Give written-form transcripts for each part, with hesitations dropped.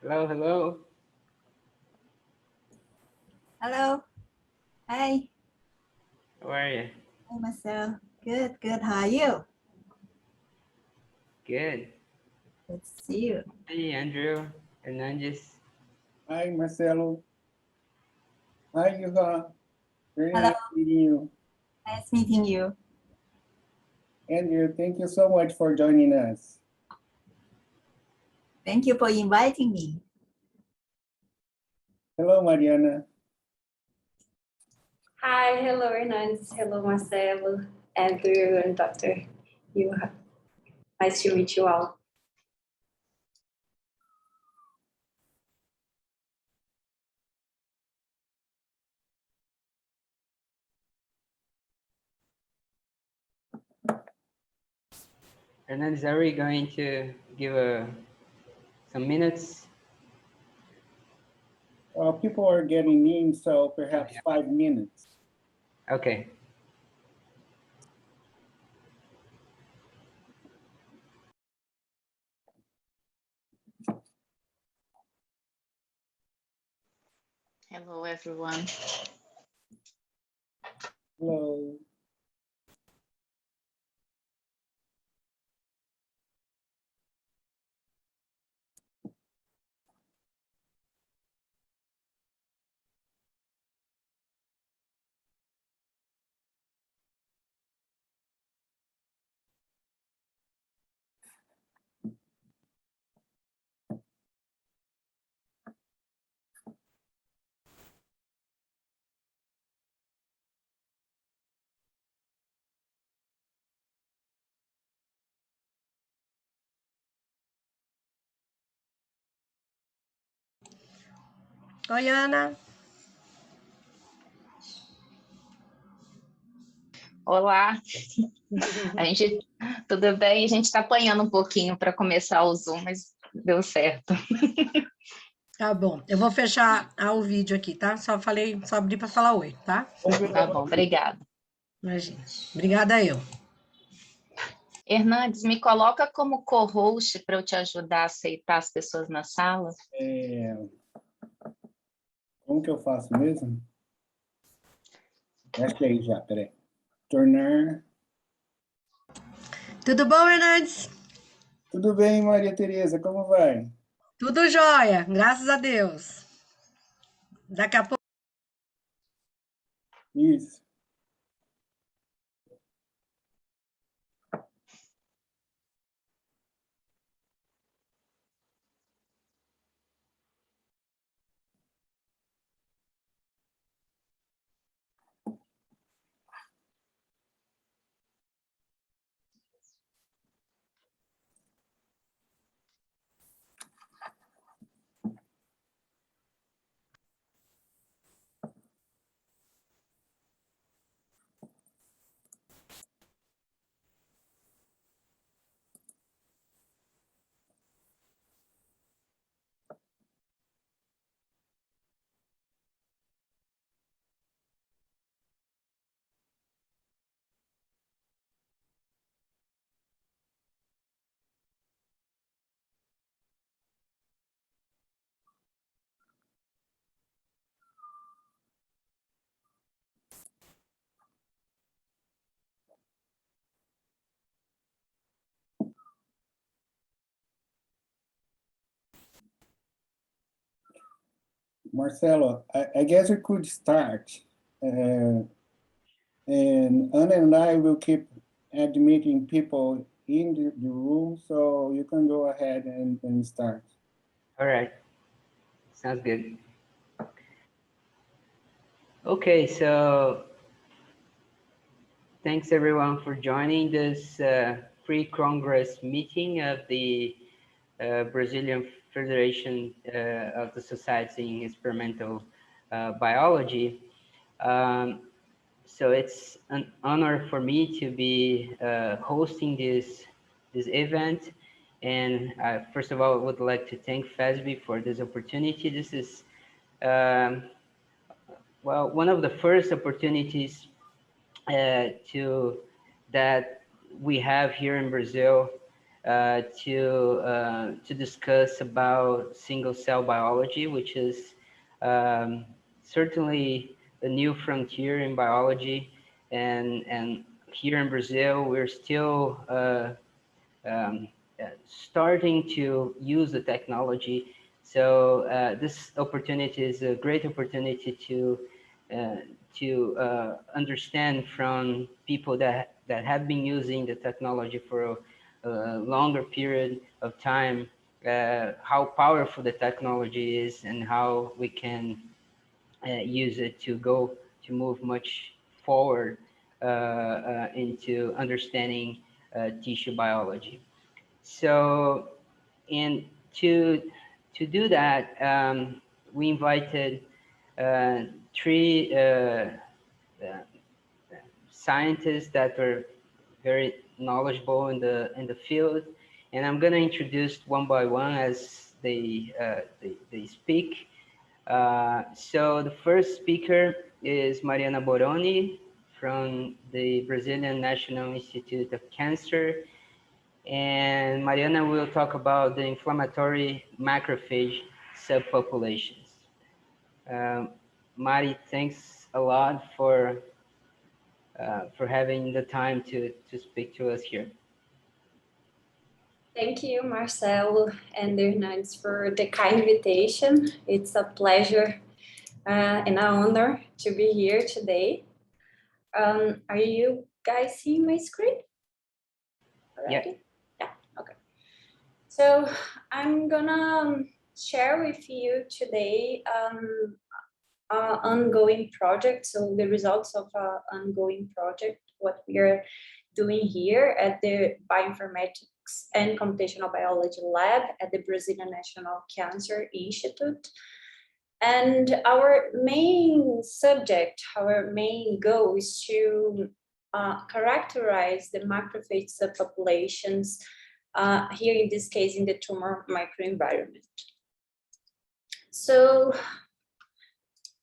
Hello, hello. Hello. Hi. How are you? Hi, Marcel. Good, good. How are you? Good. Good to see you. Hey, Andrew Hernandez. Hi, Marcelo. Hi, Yu-Hua. Very Hello. nice meeting you. Nice meeting you. Andrew, thank you so much for joining us. Thank you for inviting me. Hello, Mariana. Hi, hello, Hernandez. Hello, Marcelo, Andrew, and Dr. Yu-Hua. Nice to meet you all. Hernandez, are we going to give some minutes? Well, people are getting in, so perhaps 5 minutes. Okay. Hello, everyone. Hello. Oi, Ana. Olá. Tudo bem? A gente está apanhando um pouquinho para começar o Zoom, mas deu certo. Tá bom. Eu vou fechar o vídeo aqui, tá? Só abri para falar oi, tá? Tá bom, obrigada. Imagina. Obrigada eu. Hernandes, me coloca como co-host para eu te ajudar a aceitar as pessoas na sala. Como que eu faço mesmo? Acho que é aí já, peraí. Tornar. Tudo bom, Hernandes? Tudo bem, Maria Tereza, como vai? Tudo jóia, graças a Deus. Daqui a pouco. Isso. Marcelo, I guess we could start. And Anna and I will keep admitting people in the room, so you can go ahead and start. All right. Sounds good. Okay, so thanks everyone for joining this pre-Congress meeting of the Brazilian Federation of the Society in Experimental Biology. So it's an honor for me to be hosting this event. And first of all, I would like to thank FeSBE for this opportunity. This is, well, one of the first opportunities that we have here in Brazil to discuss about single cell biology, which is certainly a new frontier in biology, and here in Brazil we're still starting to use the technology. So this opportunity is a great opportunity to understand from people that have been using the technology for a longer period of time how powerful the technology is and how we can use it to move much forward into understanding tissue biology. So, and to do that, we invited three scientists that are very knowledgeable in the field, and I'm going to introduce one by one as they speak. So the first speaker is Mariana Boroni from the Brazilian National Institute of Cancer. And Mariana will talk about the inflammatory macrophage subpopulations. Mari, thanks a lot for having the time to speak to us here. Thank you, Marcelo and Hernandes, for the kind invitation. It's a pleasure and an honor to be here today. Are you guys seeing my screen? Already? Yeah, okay. So I'm gonna share with you today ongoing project, so the results of our ongoing project, what we are doing here at the Bioinformatics and Computational Biology Lab at the Brazilian National Cancer Institute. And our main subject, our main goal is to characterize the macrophage subpopulations, here in this case in the tumor microenvironment. So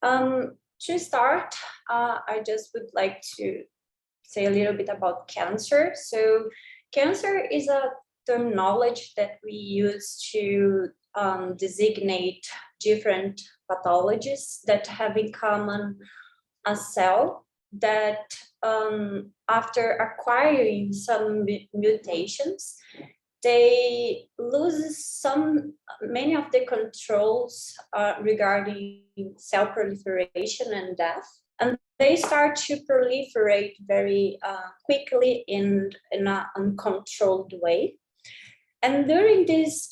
to start, I just would like to say a little bit about cancer. So cancer is a terminology that we use to designate different pathologies that have in common a cell that after acquiring some mutations, they lose many of the controls regarding cell proliferation and death, and they start to proliferate very quickly in an uncontrolled way. And during this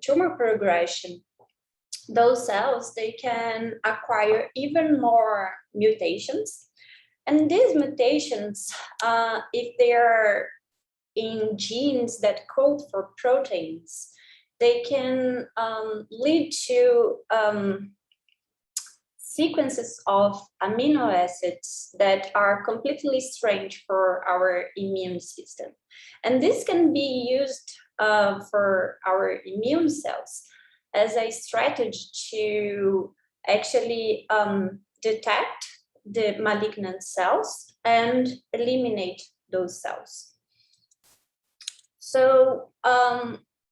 tumor progression, those cells, they can acquire even more mutations. And these mutations, if they are in genes that code for proteins, they can lead to sequences of amino acids that are completely strange for our immune system. And this can be used for our immune cells as a strategy to actually detect the malignant cells and eliminate those cells. So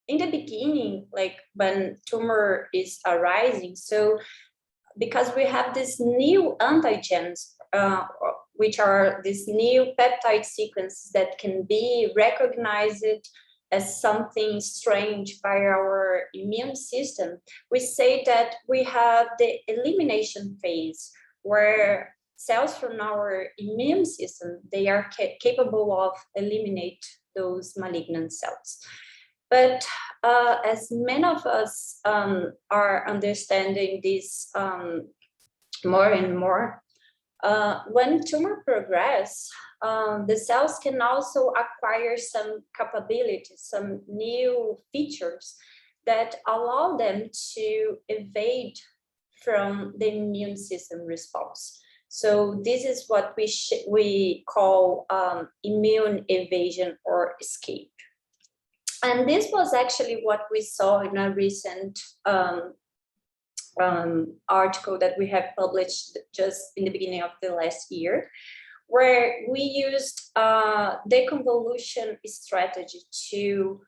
in the beginning, like when tumor is arising, so because we have these new antigens, which are these new peptide sequences that can be recognized as something strange by our immune system, we say that we have the elimination phase where cells from our immune system, they are capable of eliminate those malignant cells. But as many of us are understanding this more and more, when tumor progress, the cells can also acquire some capabilities, some new features that allow them to evade from the immune system response. So this is what we call immune evasion or escape. And this was actually what we saw in a recent article that we have published just in the beginning of the last year, where we used deconvolution strategy to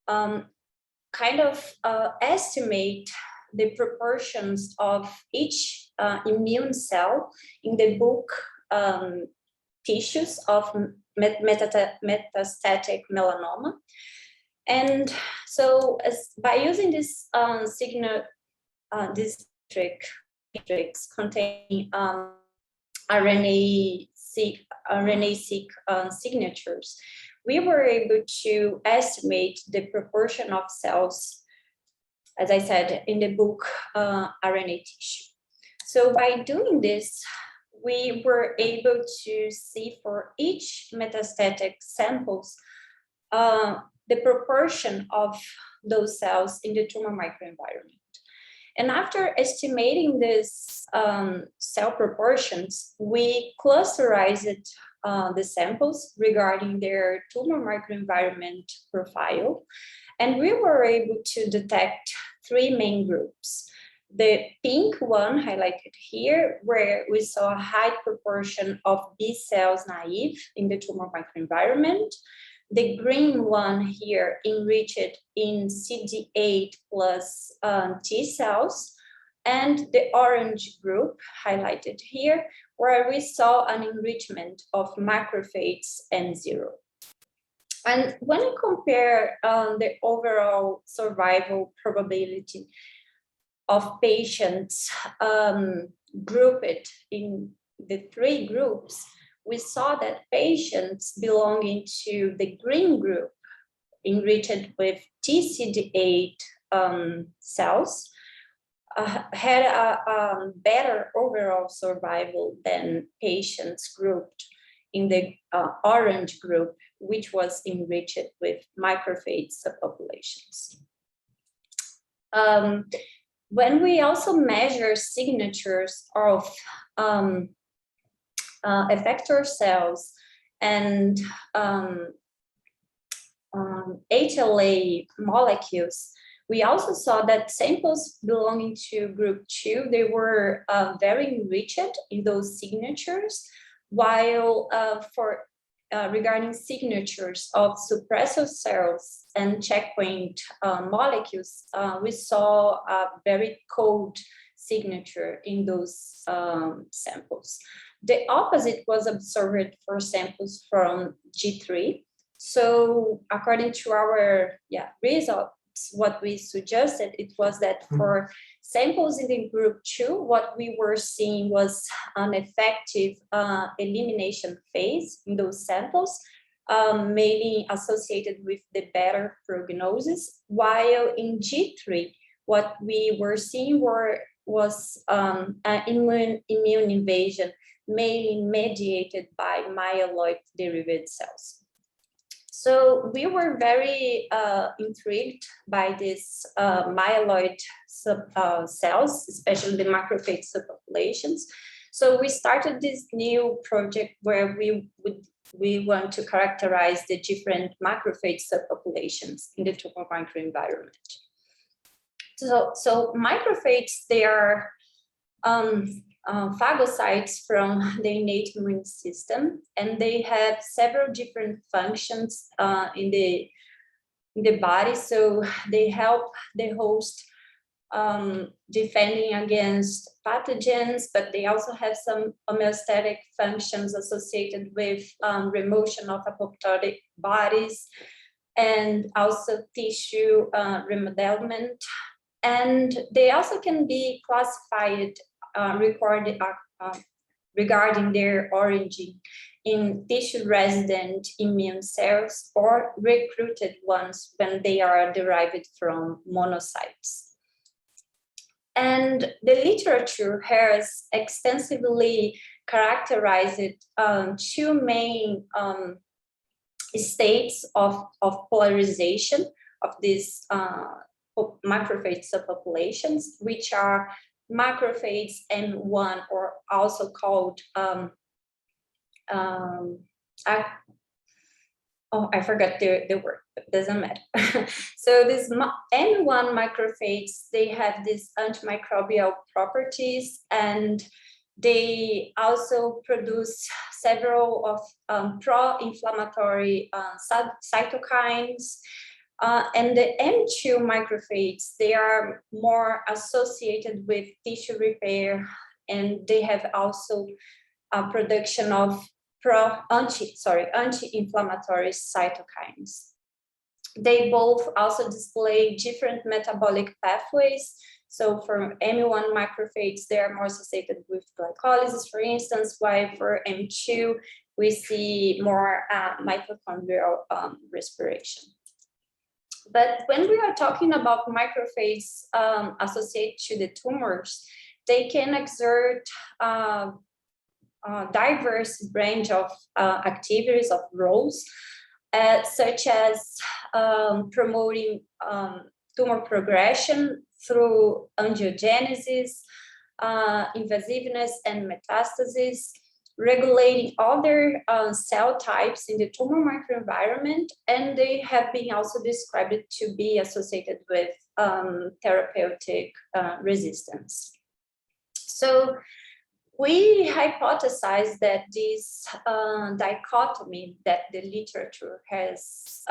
kind of estimate the proportions of each immune cell in the book Tissues of Metastatic Melanoma. And so by using this this matrix containing RNA-seq signatures, we were able to estimate the proportion of cells, as I said, in the book RNA tissue. So by doing this, we were able to see for each metastatic samples the proportion of those cells in the tumor microenvironment. And after estimating these cell proportions, we clusterized the samples regarding their tumor microenvironment profile. And we were able to detect three main groups. The pink one highlighted here, where we saw a high proportion of B cells naive in the tumor microenvironment. The green one here enriched in CD8 plus T cells, and the orange group highlighted here, where we saw an enrichment of macrophages and zero. And when you compare the overall survival probability of patients grouped in the three groups, we saw that patients belonging to the green group enriched with TCD8 cells had a better overall survival than patients grouped in the orange group, which was enriched with macrophage subpopulations. When we also measure signatures of effector cells and HLA molecules, we also saw that samples belonging to group 2, they were very enriched in those signatures, while regarding signatures of suppressor cells and checkpoint molecules, we saw a very cold signature in those samples. The opposite was observed for samples from G3. So according to our results, what we suggested, it was that for samples in the group 2, what we were seeing was an effective elimination phase in those samples, mainly associated with the better prognosis, while in G3, what we were seeing was an immune invasion, mainly mediated by myeloid-derived cells. So we were very intrigued by these myeloid cells, especially the macrophage subpopulations. So we started this new project where we want to characterize the different macrophage subpopulations in the tumor microenvironment. So macrophages, they are phagocytes from the innate immune system, and they have several different functions in the body. So they help the host defending against pathogens, but they also have some homeostatic functions associated with remotion of apoptotic bodies, and also tissue remodelement. And they also can be classified regarding their origin in tissue-resident immune cells or recruited ones when they are derived from monocytes. And the literature has extensively characterized two main states of polarization of these macrophage subpopulations, which are macrophage M1, or also called I forgot the word, but doesn't matter. So this M1 macrophages, they have these antimicrobial properties, and they also produce several of pro-inflammatory cytokines, And the M2 macrophages, they are more associated with tissue repair, and they have also a production of anti-inflammatory cytokines. They both also display different metabolic pathways. So for M1 macrophages, they are more associated with glycolysis, for instance, while for M2, we see more mitochondrial respiration. But when we are talking about macrophages associated to the tumors, they can exert a diverse range of activities, of roles, such as promoting tumor progression through angiogenesis, invasiveness, and metastasis, regulating other cell types in the tumor microenvironment, and they have been also described to be associated with therapeutic resistance. So we hypothesize that this dichotomy that the literature has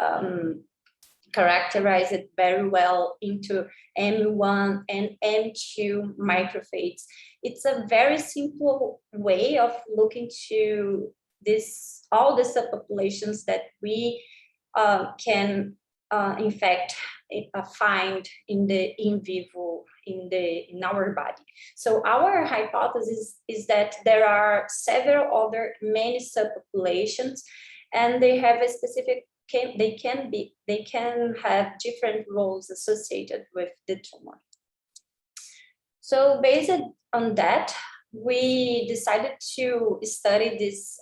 characterized it very well into M1 and M2 macrophages. It's a very simple way of looking to this, all the subpopulations that we can in fact find in the in vivo in our body. So our hypothesis is that there are several other many subpopulations, and they have a specific they can have different roles associated with the tumor. So based on that, we decided to study this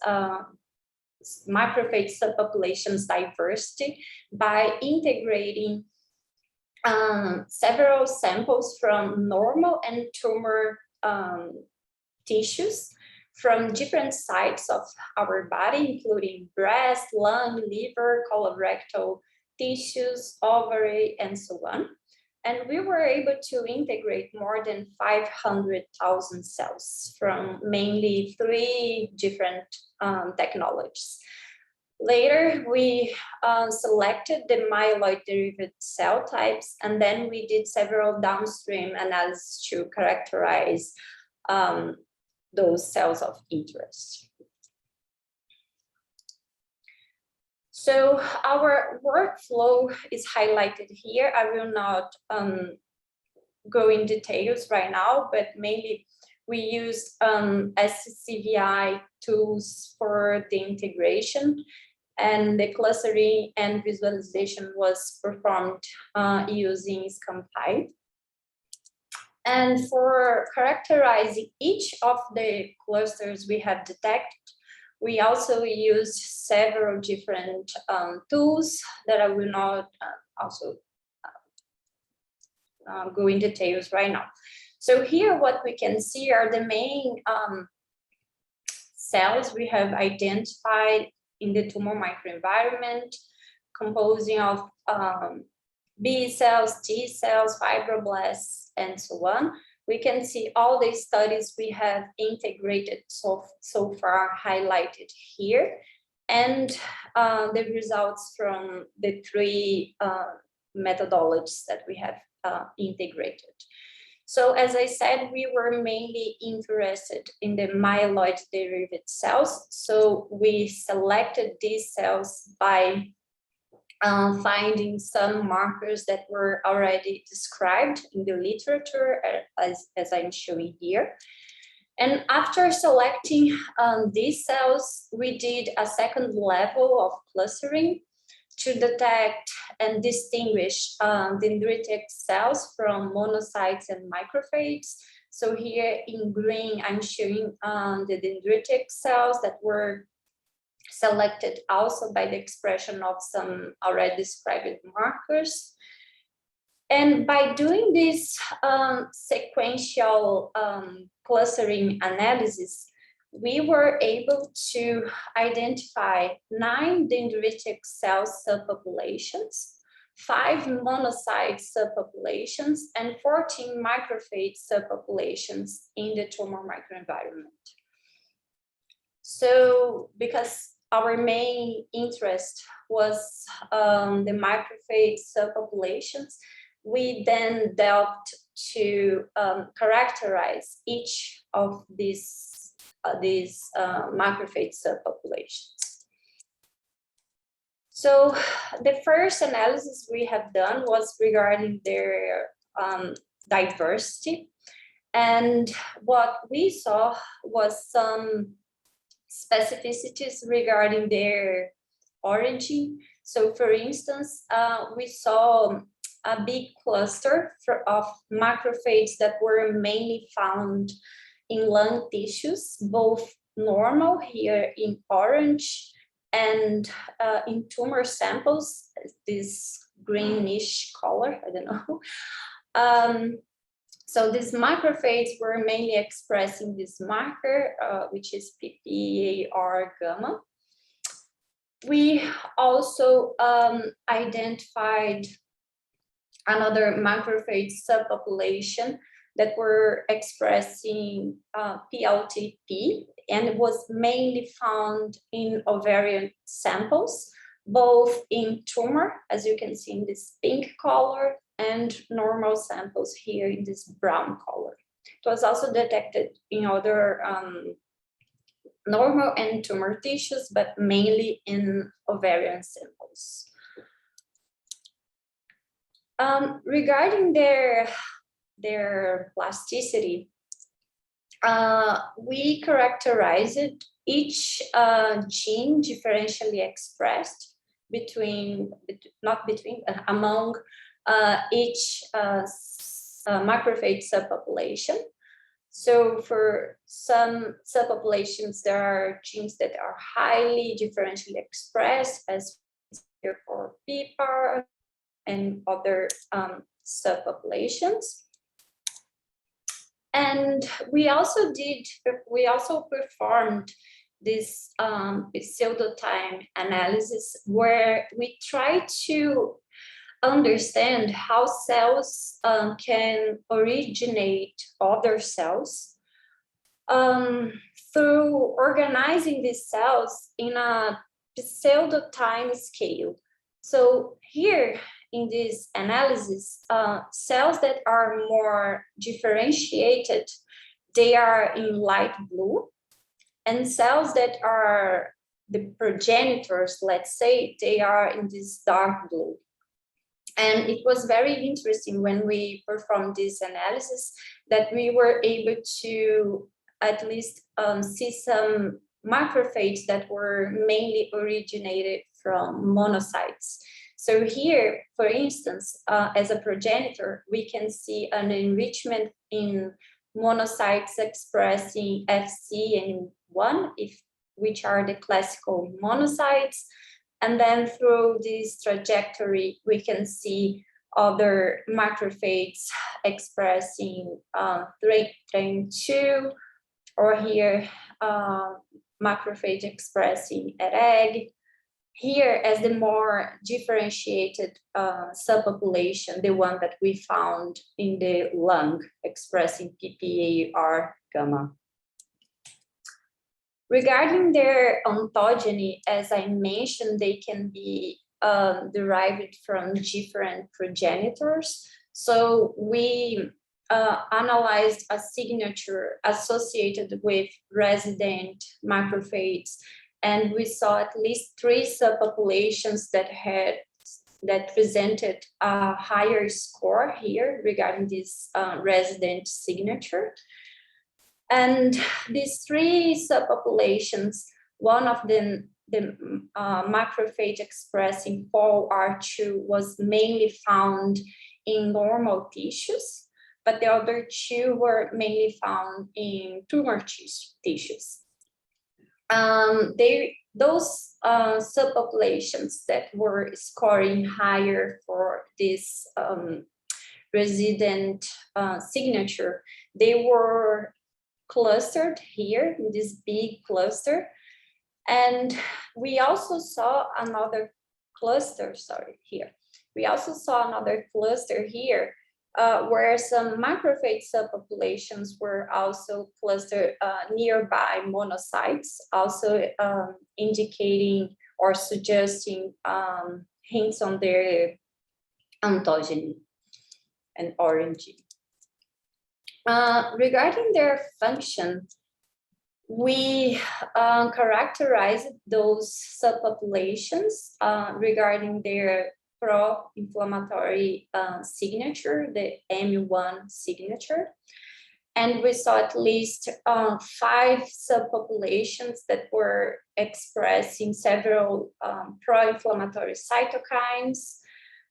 macrophage subpopulations diversity by integrating several samples from normal and tumor tissues from different sites of our body, including breast, lung, liver, colorectal tissues, ovary, and so on. And we were able to integrate more than 500,000 cells from mainly 3 different technologies. Later, we selected the myeloid-derived cell types, and then we did several downstream analyses to characterize those cells of interest. So our workflow is highlighted here. I will not go in details right now, but mainly we used SCVI tools for the integration, and the clustering and visualization was performed using SCAMPI. And for characterizing each of the clusters we have detected, we also used several different tools that I will not also go in details right now. So here what we can see are the main cells we have identified in the tumor microenvironment, composing of B cells, T cells, fibroblasts, and so on. We can see all the studies we have integrated so far highlighted here, and the results from the 3 methodologies that we have integrated. So as I said, we were mainly interested in the myeloid-derived cells. So we selected these cells by finding some markers that were already described in the literature, as I'm showing here. And after selecting these cells, we did a second level of clustering to detect and distinguish dendritic cells from monocytes and macrophages. So here in green, I'm showing the dendritic cells that were selected also by the expression of some already described markers. And by doing this sequential clustering analysis, we were able to identify 9 dendritic cell subpopulations, 5 monocyte subpopulations, and 14 macrophage subpopulations in the tumor microenvironment. So because our main interest was the macrophage subpopulations, we then delved to characterize each of these macrophage subpopulations. So the first analysis we have done was regarding their diversity. And what we saw was some specificities regarding their origin. So for instance, we saw a big cluster of macrophages that were mainly found in lung tissues, both normal here in orange and in tumor samples, this greenish color, I don't know. So these macrophages were mainly expressing this marker, which is PPAR gamma. We also identified another macrophage subpopulation that were expressing PLTP, and it was mainly found in ovarian samples, both in tumor, as you can see in this pink color, and normal samples here in this brown color. It was also detected in other normal and tumor tissues, but mainly in ovarian samples. Regarding their plasticity, we characterized each gene differentially expressed among each macrophage subpopulation. So for some subpopulations, there are genes that are highly differentially expressed, as here for PPAR and other subpopulations. And we also performed this pseudotime analysis where we try to understand how cells can originate other cells through organizing these cells in a pseudotime scale. So here in this analysis, cells that are more differentiated, they are in light blue, and cells that are the progenitors, let's say, they are in this dark blue. And it was very interesting when we performed this analysis that we were able to at least see some macrophages that were mainly originated from monocytes. So here, for instance, as a progenitor, we can see an enrichment in monocytes expressing FC and 1, which are the classical monocytes. And then through this trajectory, we can see other macrophages expressing TRAIN2, or here macrophage expressing EREG. Here, as the more differentiated subpopulation, the one that we found in the lung expressing PPAR gamma. Regarding their ontogeny, as I mentioned, they can be derived from different progenitors. So we analyzed a signature associated with resident macrophages, and we saw at least 3 subpopulations that presented a higher score here regarding this resident signature. And these 3 subpopulations, one of them, the macrophage expressing POLR2, was mainly found in normal tissues, but the other 2 were mainly found in tumor tissues. Those subpopulations that were scoring higher for this resident signature, they were clustered here in this big cluster. And we also saw another cluster, here. We also saw another cluster here where some macrophage subpopulations were also clustered nearby monocytes, also indicating or suggesting hints on their ontogeny and origin. Regarding their function, we characterized those subpopulations regarding their pro-inflammatory signature, the M1 signature. And we saw at least 5 subpopulations that were expressing several pro-inflammatory cytokines,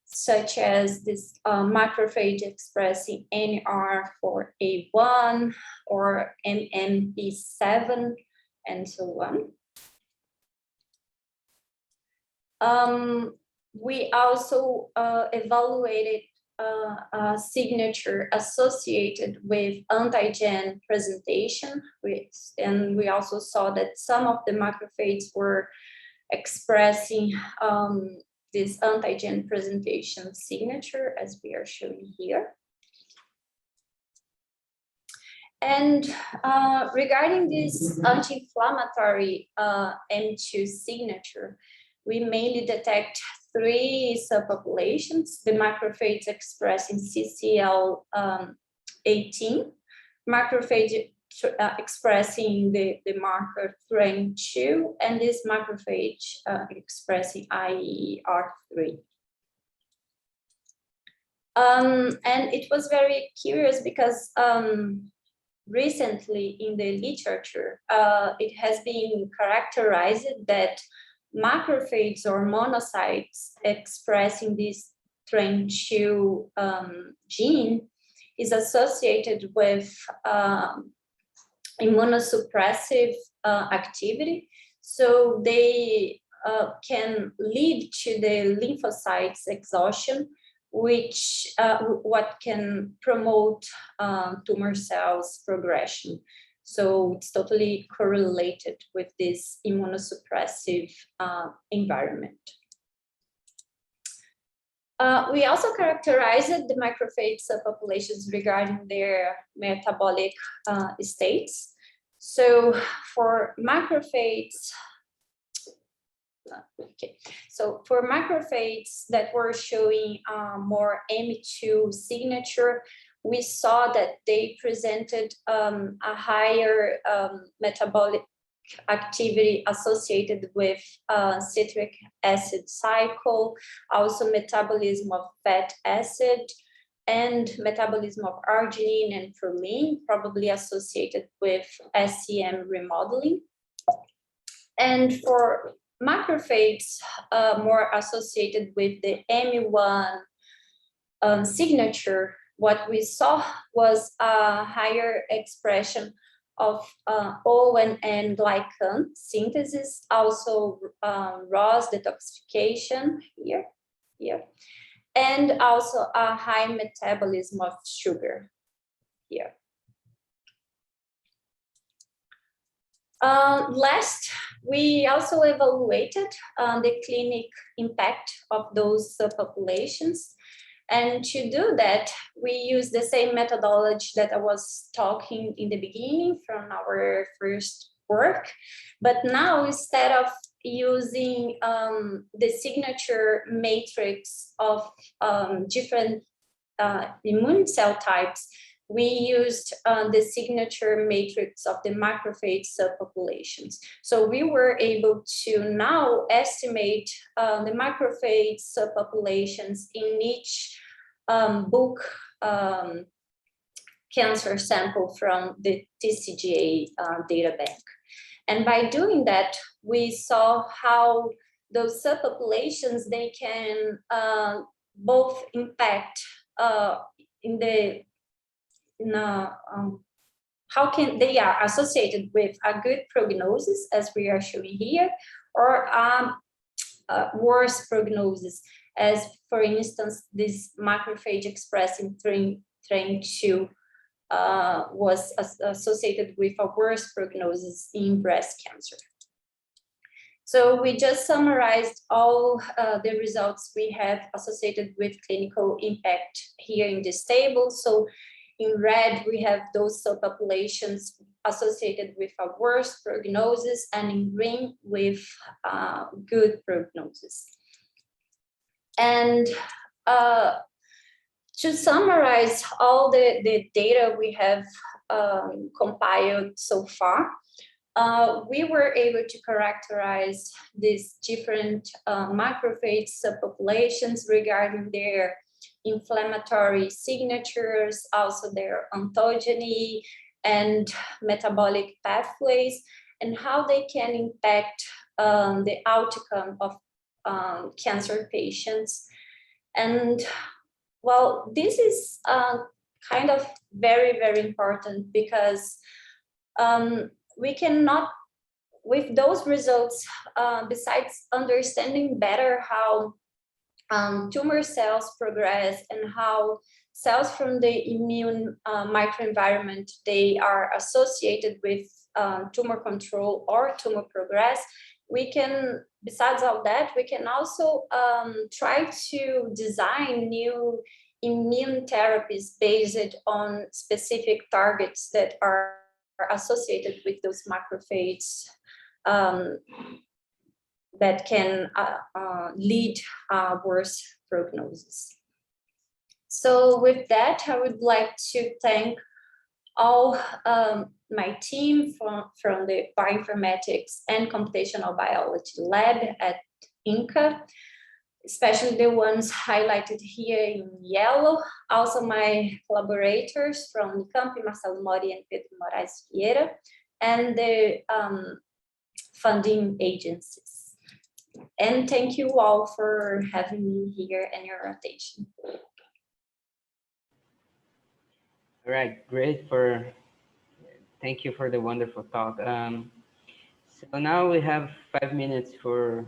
such as this macrophage expressing NR4A1 or MMP7, and so on. We also evaluated a signature associated with antigen presentation, and we also saw that some of the macrophages were expressing this antigen presentation signature, as we are showing here. And regarding this anti-inflammatory M2 signature, we mainly detect 3 subpopulations: the macrophage expressing CCL18, macrophage expressing the marker TREM2, and this macrophage expressing IER3. And it was very curious because recently in the literature, it has been characterized that macrophages or monocytes expressing this TREM2 gene is associated with immunosuppressive activity. So they can lead to the lymphocytes exhaustion, which what can promote tumor cells progression. So it's totally correlated with this immunosuppressive environment. We also characterized the macrophage subpopulations regarding their metabolic states. So for macrophages, for macrophages that were showing more M2 signature, we saw that they presented a higher metabolic activity associated with citric acid cycle, also metabolism of fat acid, and metabolism of arginine and proline, probably associated with SCM remodeling. And for macrophages more associated with the M1 signature, what we saw was a higher expression of O and N glycan synthesis, also ROS detoxification here, and also a high metabolism of sugar here. Last, we also evaluated the clinic impact of those subpopulations. And to do that, we use the same methodology that I was talking in the beginning from our first work. But now, instead of using the signature matrix of different immune cell types, we used the signature matrix of the macrophage subpopulations. So we were able to now estimate the macrophage subpopulations in each bulk cancer sample from the TCGA data bank. And by doing that, we saw how those subpopulations, they can both impact how can they are associated with a good prognosis, as we are showing here, or worse prognosis, as for instance, this macrophage expressing TREM2 was associated with a worse prognosis in breast cancer. So we just summarized all the results we have associated with clinical impact here in this table. So in red, we have those subpopulations associated with a worse prognosis, and in green with good prognosis. And to summarize all the data we have compiled so far, we were able to characterize these different macrophage subpopulations regarding their inflammatory signatures, also their ontogeny and metabolic pathways, and how they can impact the outcome of cancer patients. And well, this is kind of very, very important because we cannot, with those results, besides understanding better how tumor cells progress and how cells from the immune microenvironment, they are associated with tumor control or tumor progress, we can, besides all that, we can also try to design new immune therapies based on specific targets that are associated with those macrophages that can lead worse prognosis. So with that, I would like to thank all my team from the bioinformatics and computational biology lab at INCA, especially the ones highlighted here in yellow. Also my collaborators from Unicamp, Marcelo Mori and Pedro Moraes Vieira, and the funding agencies. And thank you all for having me here and your attention. All right, great. Thank you for the wonderful talk. So now we have 5 minutes for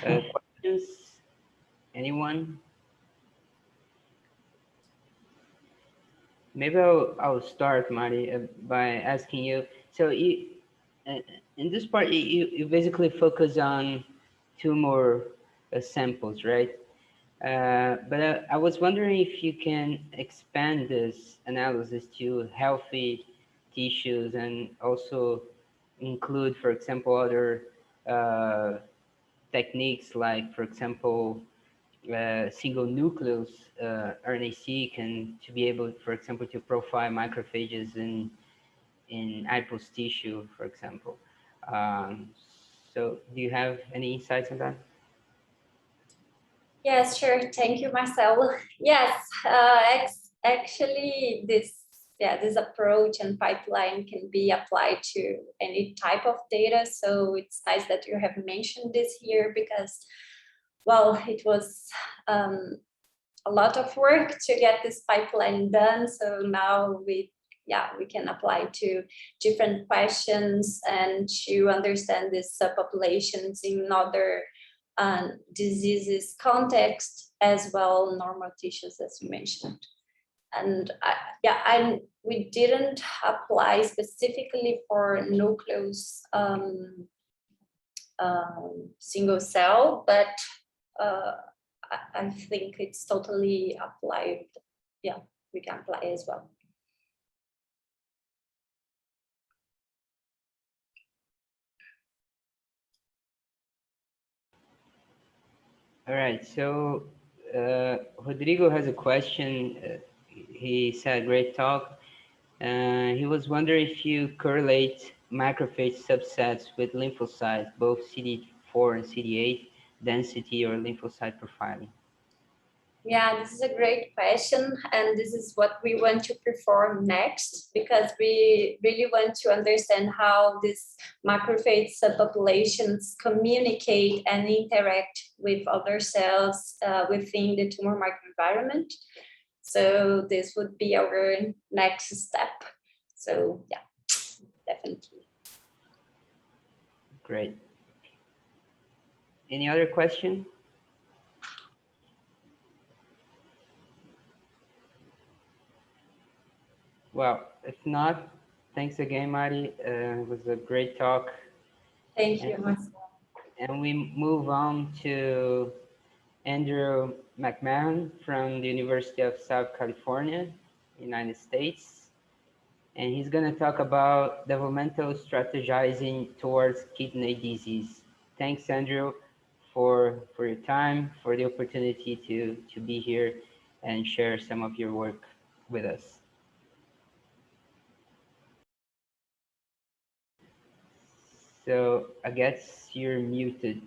questions. Anyone? Maybe I'll start, Mari, by asking you. So in this part, you basically focus on tumor samples, right? But I was wondering if you can expand this analysis to healthy tissues and also include, for example, other techniques like, for example, single nucleus RNA-seq, and to be able, for example, to profile macrophages in adipose tissue, for example. So do you have any insights on that? Yes, sure. Thank you, Marcelo. Yes, actually, this approach and pipeline can be applied to any type of data. So it's nice that you have mentioned this here because, well, it was a lot of work to get this pipeline done. So now we can apply to different questions and to understand these subpopulations in other diseases context, as well normal tissues, as you mentioned. And we didn't apply specifically for nucleus single cell, but I think it's totally applied. Yeah, we can apply as well. All right, so Rodrigo has a question. He said, great talk. He was wondering if you correlate macrophage subsets with lymphocytes, both CD4 and CD8 density or lymphocyte profiling. Yeah, this is a great question, and this is what we want to perform next, because we really want to understand how these macrophage subpopulations communicate and interact with other cells within the tumor microenvironment. So this would be our next step. So yeah, definitely. Great. Any other question? Well, if not, thanks again, Mari. It was a great talk. Thank you, Marcelo. and we move on to Andrew McMahon from the University of South California, United States. And he's going to talk about developmental strategizing towards kidney disease. Thanks, Andrew, for your time, for the opportunity to be here and share some of your work with us. So I guess you're muted.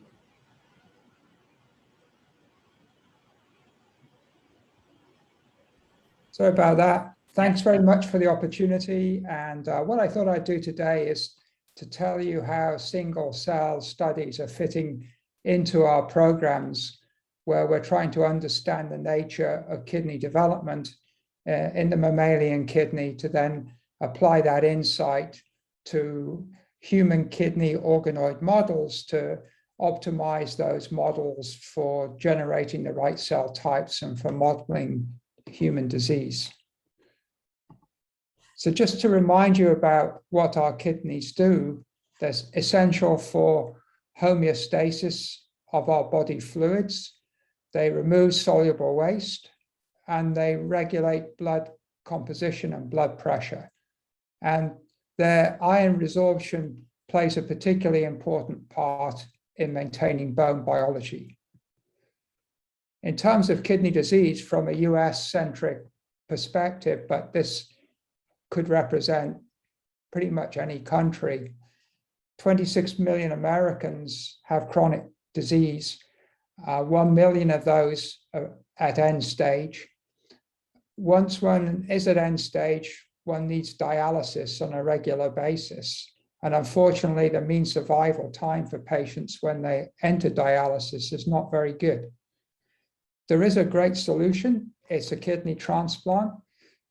Sorry about that. Thanks very much for the opportunity. And what I thought I'd do today is to tell you how single cell studies are fitting into our programs, where we're trying to understand the nature of kidney development in the mammalian kidney, to then apply that insight to human kidney organoid models to optimize those models for generating the right cell types and for modeling human disease. So just to remind you about what our kidneys do, they're essential for homeostasis of our body fluids. They remove soluble waste, and they regulate blood composition and blood pressure. And their iron resorption plays a particularly important part in maintaining bone biology. In terms of kidney disease, from a US-centric perspective, but this could represent pretty much any country, 26 million Americans have chronic disease. 1 million of those are at end stage. Once one is at end stage, one needs dialysis on a regular basis. And unfortunately, the mean survival time for patients when they enter dialysis is not very good. There is a great solution. It's a kidney transplant.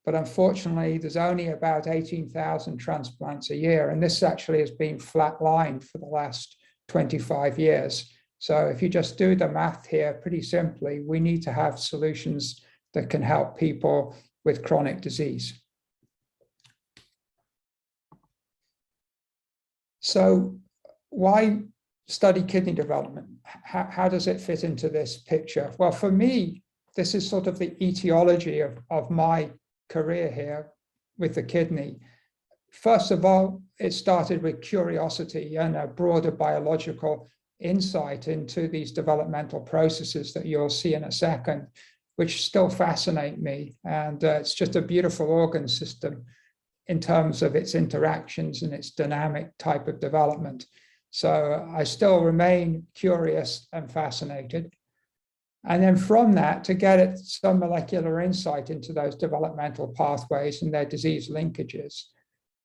But unfortunately, there's only about 18,000 transplants a year. And this actually has been flatlined for the last 25 years. So if you just do the math here, pretty simply, we need to have solutions that can help people with chronic disease. So why study kidney development? How does it fit into this picture? Well, for me, this is sort of the etiology of my career here with the kidney. First of all, it started with curiosity and a broader biological insight into these developmental processes that you'll see in a second, which still fascinate me. And it's just a beautiful organ system in terms of its interactions and its dynamic type of development. So I still remain curious and fascinated. And then from that, to get some molecular insight into those developmental pathways and their disease linkages.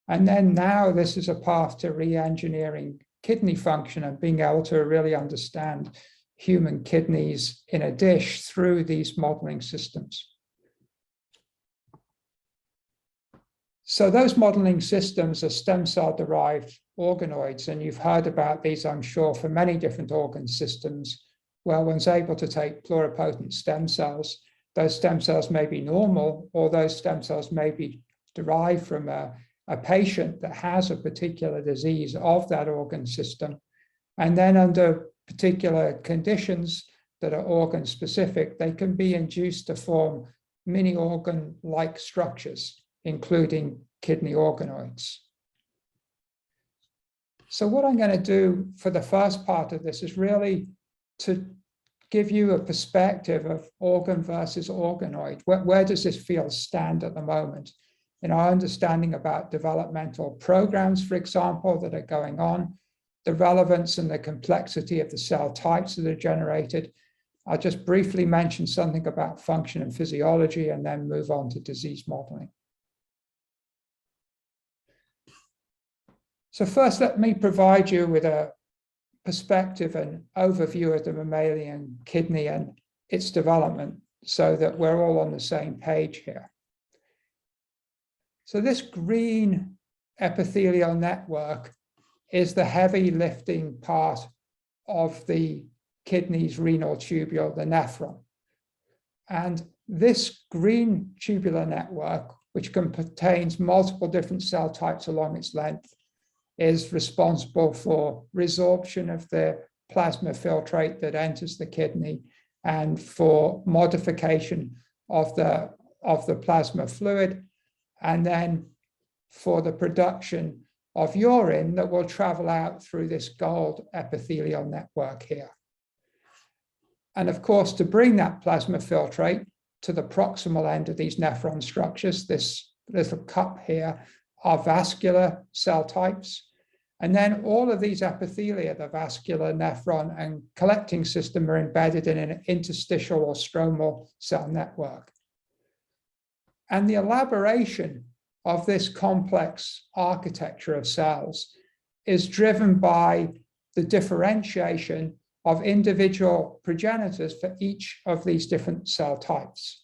And then now this is a path to re-engineering kidney function and being able to really understand human kidneys in a dish through these modeling systems. So those modeling systems are stem cell derived organoids, and you've heard about these, I'm sure, for many different organ systems, where one's able to take pluripotent stem cells. Those stem cells may be normal, or those stem cells may be derived from a patient that has a particular disease of that organ system. And then under particular conditions that are organ specific, they can be induced to form mini organ-like structures, including kidney organoids. So what I'm going to do for the first part of this is really to give you a perspective of organ versus organoid. Where does this field stand at the moment? In our understanding about developmental programs, for example, that are going on, the relevance and the complexity of the cell types that are generated. I'll just briefly mention something about function and physiology and then move on to disease modeling. So first, let me provide you with a perspective and overview of the mammalian kidney and its development so that we're all on the same page here. So this green epithelial network is the heavy lifting part of the kidney's renal tubule, the nephron. And this green tubular network, which contains multiple different cell types along its length, is responsible for resorption of the plasma filtrate that enters the kidney and for modification of the plasma fluid, and then for the production of urine that will travel out through this gold epithelial network here. And of course, to bring that plasma filtrate to the proximal end of these nephron structures, this little cup here, are vascular cell types. And then all of these epithelia, the vascular, nephron, and collecting system, are embedded in an interstitial or stromal cell network. And the elaboration of this complex architecture of cells is driven by the differentiation of individual progenitors for each of these different cell types.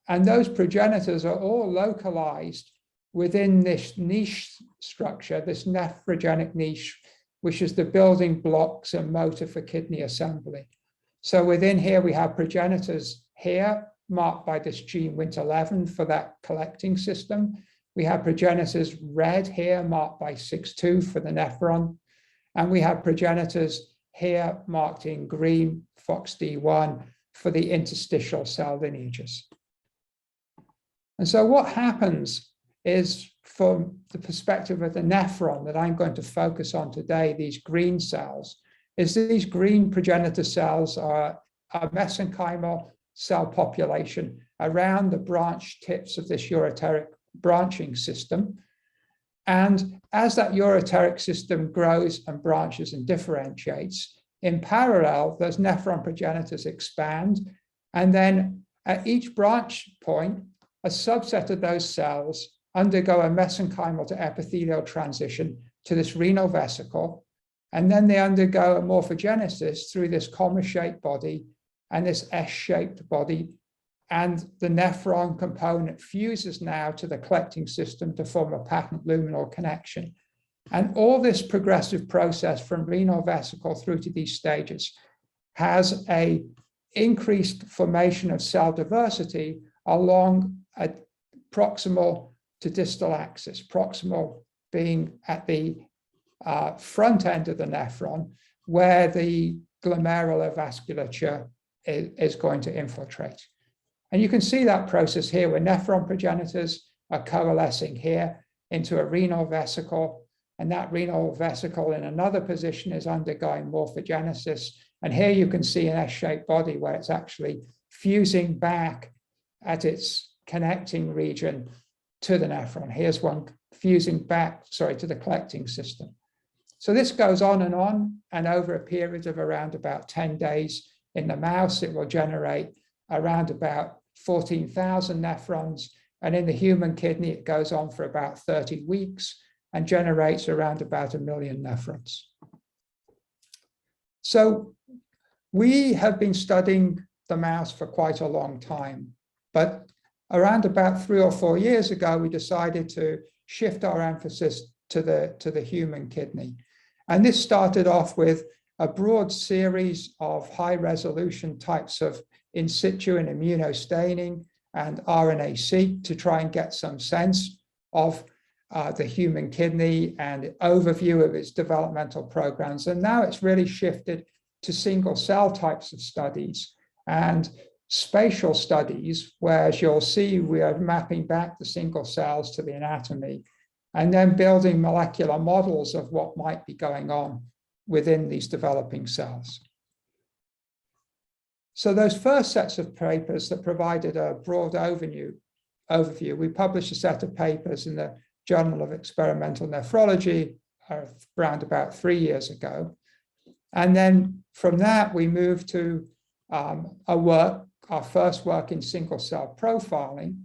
And those progenitors are all localized within this niche structure, this nephrogenic niche, which is the building blocks and motor for kidney assembly. So within here, we have progenitors here marked by this gene Wnt11 for that collecting system. We have progenitors red here marked by 6-2 for the nephron. And we have progenitors here marked in green, FOXD1, for the interstitial cell lineages. And so what happens is, from the perspective of the nephron that I'm going to focus on today, these green cells, is these green progenitor cells are a mesenchymal cell population around the branch tips of this ureteric branching system. And as that ureteric system grows and branches and differentiates, in parallel, those nephron progenitors expand. And then at each branch point, a subset of those cells undergo a mesenchymal to epithelial transition to this renal vesicle. And then they undergo a morphogenesis through this comma-shaped body and this S-shaped body. And the nephron component fuses now to the collecting system to form a patent luminal connection. And all this progressive process from renal vesicle through to these stages has a increased formation of cell diversity along a proximal to distal axis, proximal being at the front end of the nephron, where the glomerular vasculature is going to infiltrate. And you can see that process here where nephron progenitors are coalescing here into a renal vesicle, and that renal vesicle in another position is undergoing morphogenesis. And here you can see an S-shaped body where it's actually fusing back at its connecting region to the nephron. Here's one fusing back, to the collecting system. So this goes on, and over a period of around about 10 days in the mouse, it will generate around about 14,000 nephrons. And in the human kidney, it goes on for about 30 weeks and generates around about 1 million nephrons. So we have been studying the mouse for quite a long time, but around about 3 or 4 years ago, we decided to shift our emphasis to the human kidney. And this started off with a broad series of high resolution types of in situ and immunostaining and RNA-seq to try and get some sense of the human kidney and overview of its developmental programs. And now it's really shifted to single cell types of studies and spatial studies, where, as you'll see, we are mapping back the single cells to the anatomy and then building molecular models of what might be going on within these developing cells. So those first sets of papers that provided a broad overview, we published a set of papers in the Journal of Experimental Nephrology around about 3 years ago. And then from that, we moved to our first work in single cell profiling,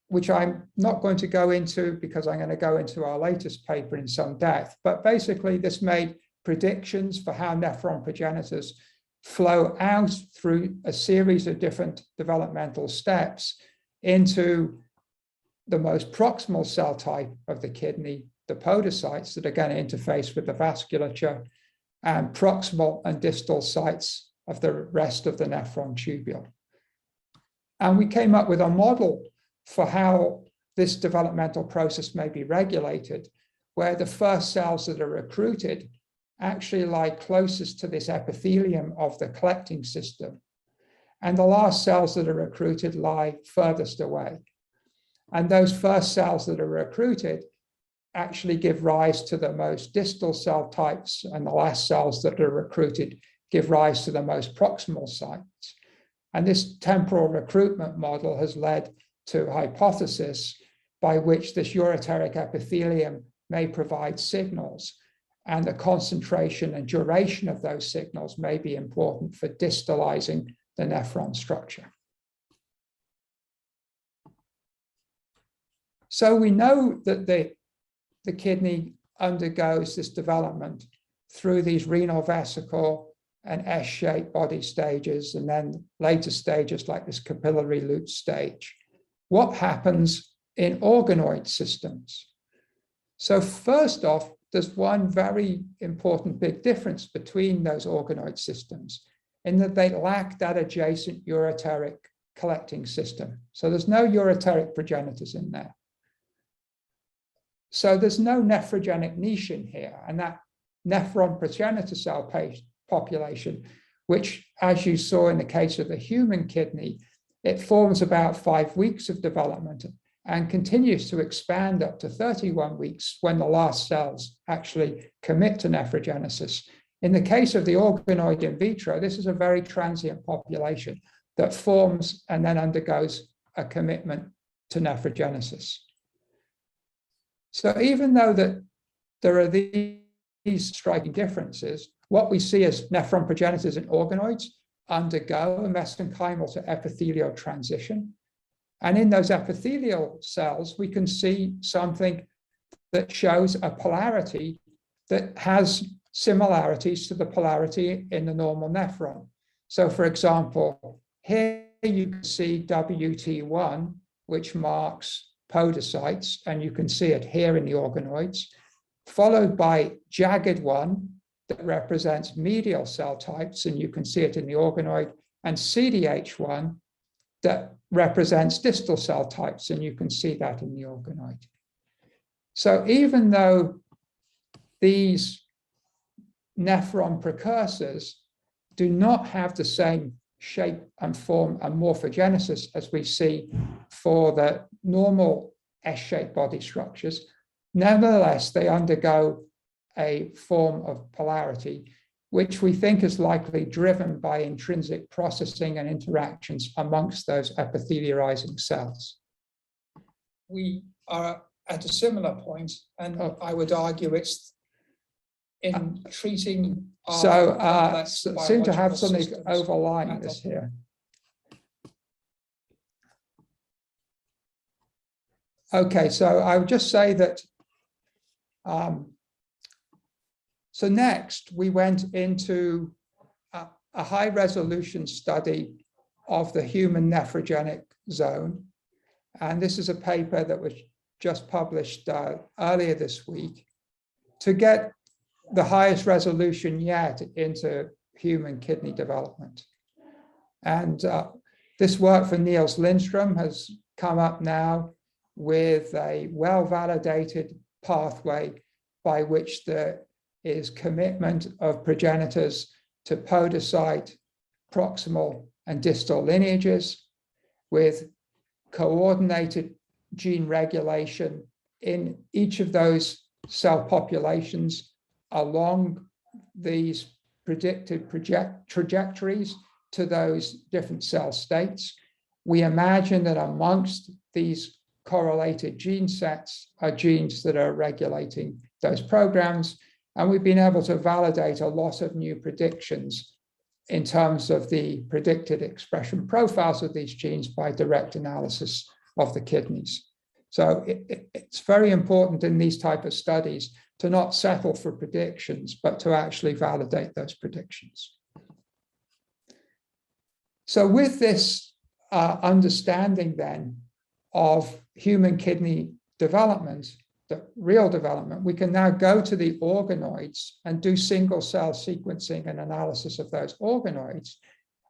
which I'm not going to go into because I'm going to go into our latest paper in some depth. But basically, this made predictions for how nephron progenitors flow out through a series of different developmental steps into the most proximal cell type of the kidney, the podocytes that are going to interface with the vasculature, and proximal and distal sites of the rest of the nephron tubule. And we came up with a model for how this developmental process may be regulated, where the first cells that are recruited actually lie closest to this epithelium of the collecting system. And the last cells that are recruited lie furthest away. And those first cells that are recruited actually give rise to the most distal cell types, and the last cells that are recruited give rise to the most proximal sites. And this temporal recruitment model has led to a hypothesis by which this ureteric epithelium may provide signals, and the concentration and duration of those signals may be important for distalizing the nephron structure. So we know that the kidney undergoes this development through these renal vesicle and S-shaped body stages, and then later stages like this capillary loop stage. What happens in organoid systems? So first off, there's one very important big difference between those organoid systems in that they lack that adjacent ureteric collecting system. So there's no ureteric progenitors in there. So there's no nephrogenic niche in here, and that nephron progenitor cell population, which, as you saw in the case of the human kidney, it forms about 5 weeks of development and continues to expand up to 31 weeks when the last cells actually commit to nephrogenesis. In the case of the organoid in vitro, this is a very transient population that forms and then undergoes a commitment to nephrogenesis. So even though that there are these striking differences, what we see as nephron progenitors in organoids undergo a mesenchymal to epithelial transition. And in those epithelial cells, we can see something that shows a polarity that has similarities to the polarity in the normal nephron. So for example, here you can see WT1, which marks podocytes, and you can see it here in the organoids, followed by jagged one that represents medial cell types, and you can see it in the organoid, and CDH1 that represents distal cell types, and you can see that in the organoid. So even though these nephron precursors do not have the same shape and form and morphogenesis as we see for the normal S-shaped body structures, nevertheless, they undergo a form of polarity, which we think is likely driven by intrinsic processing and interactions amongst those epithelializing cells. We are at a similar point, and I would argue it's in treating seem to have something overlying this here. Okay, so I would just say that so next we went into a high resolution study of the human nephrogenic zone. And this is a paper that was just published earlier this week to get the highest resolution yet into human kidney development. And this work for Niels Lindström has come up now with a well-validated pathway by which there is commitment of progenitors to podocyte, proximal, and distal lineages with coordinated gene regulation in each of those cell populations along these predicted trajectories to those different cell states. We imagine that amongst these correlated gene sets are genes that are regulating those programs, and we've been able to validate a lot of new predictions in terms of the predicted expression profiles of these genes by direct analysis of the kidneys. So it's very important in these type of studies to not settle for predictions, but to actually validate those predictions. So with this understanding then of human kidney development, the real development, we can now go to the organoids and do single cell sequencing and analysis of those organoids,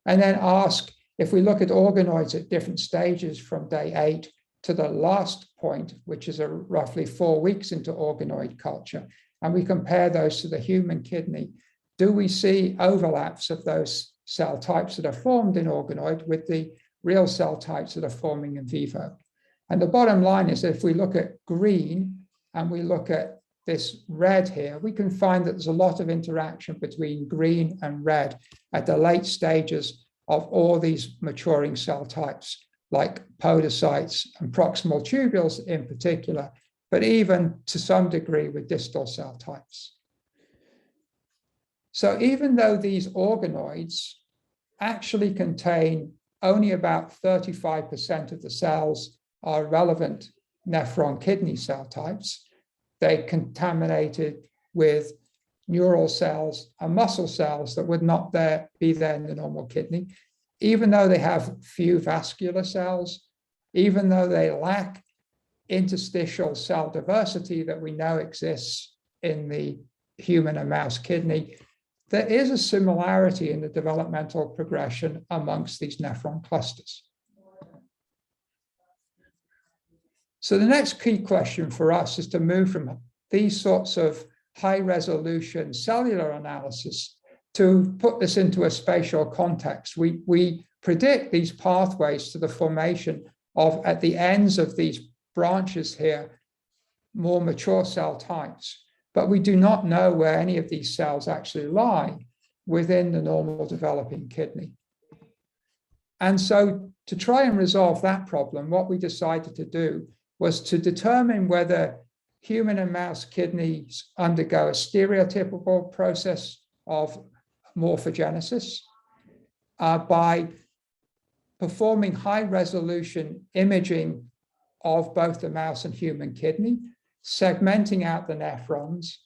and then ask, if we look at organoids at different stages from day 8 to the last point, which is roughly 4 weeks into organoid culture, and we compare those to the human kidney, do we see overlaps of those cell types that are formed in organoid with the real cell types that are forming in vivo? And the bottom line is that if we look at green and we look at this red here, we can find that there's a lot of interaction between green and red at the late stages of all these maturing cell types, like podocytes and proximal tubules in particular, but even to some degree with distal cell types. So even though these organoids actually contain only about 35% of the cells are relevant nephron kidney cell types, they contaminated with neural cells and muscle cells that would not be there in the normal kidney, even though they have few vascular cells, even though they lack interstitial cell diversity that we know exists in the human and mouse kidney, there is a similarity in the developmental progression amongst these nephron clusters. So the next key question for us is to move from these sorts of high resolution cellular analysis to put this into a spatial context. We predict these pathways to the formation of, at the ends of these branches here, more mature cell types, but we do not know where any of these cells actually lie within the normal developing kidney. And so to try and resolve that problem, what we decided to do was to determine whether human and mouse kidneys undergo a stereotypical process of morphogenesis by performing high resolution imaging of both the mouse and human kidney, segmenting out the nephrons,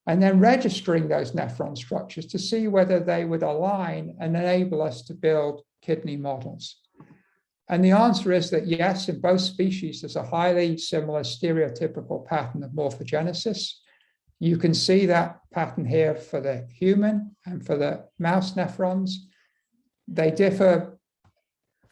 and then registering those nephron structures to see whether they would align and enable us to build kidney models. And the answer is that yes, in both species, there's a highly similar stereotypical pattern of morphogenesis. You can see that pattern here for the human and for the mouse nephrons. They differ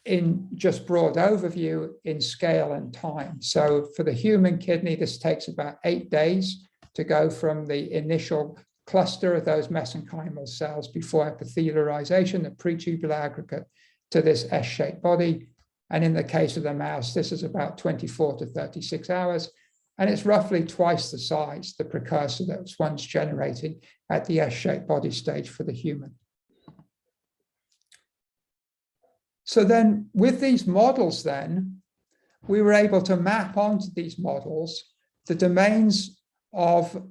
in just broad overview in scale and time. So for the human kidney, this takes about 8 days to go from the initial cluster of those mesenchymal cells before epithelialization, the pretubular aggregate, to this S-shaped body. And in the case of the mouse, this is about 24 to 36 hours. And it's roughly twice the size, the precursor that was once generated at the S-shaped body stage for the human. So then with these models then, we were able to map onto these models the domains of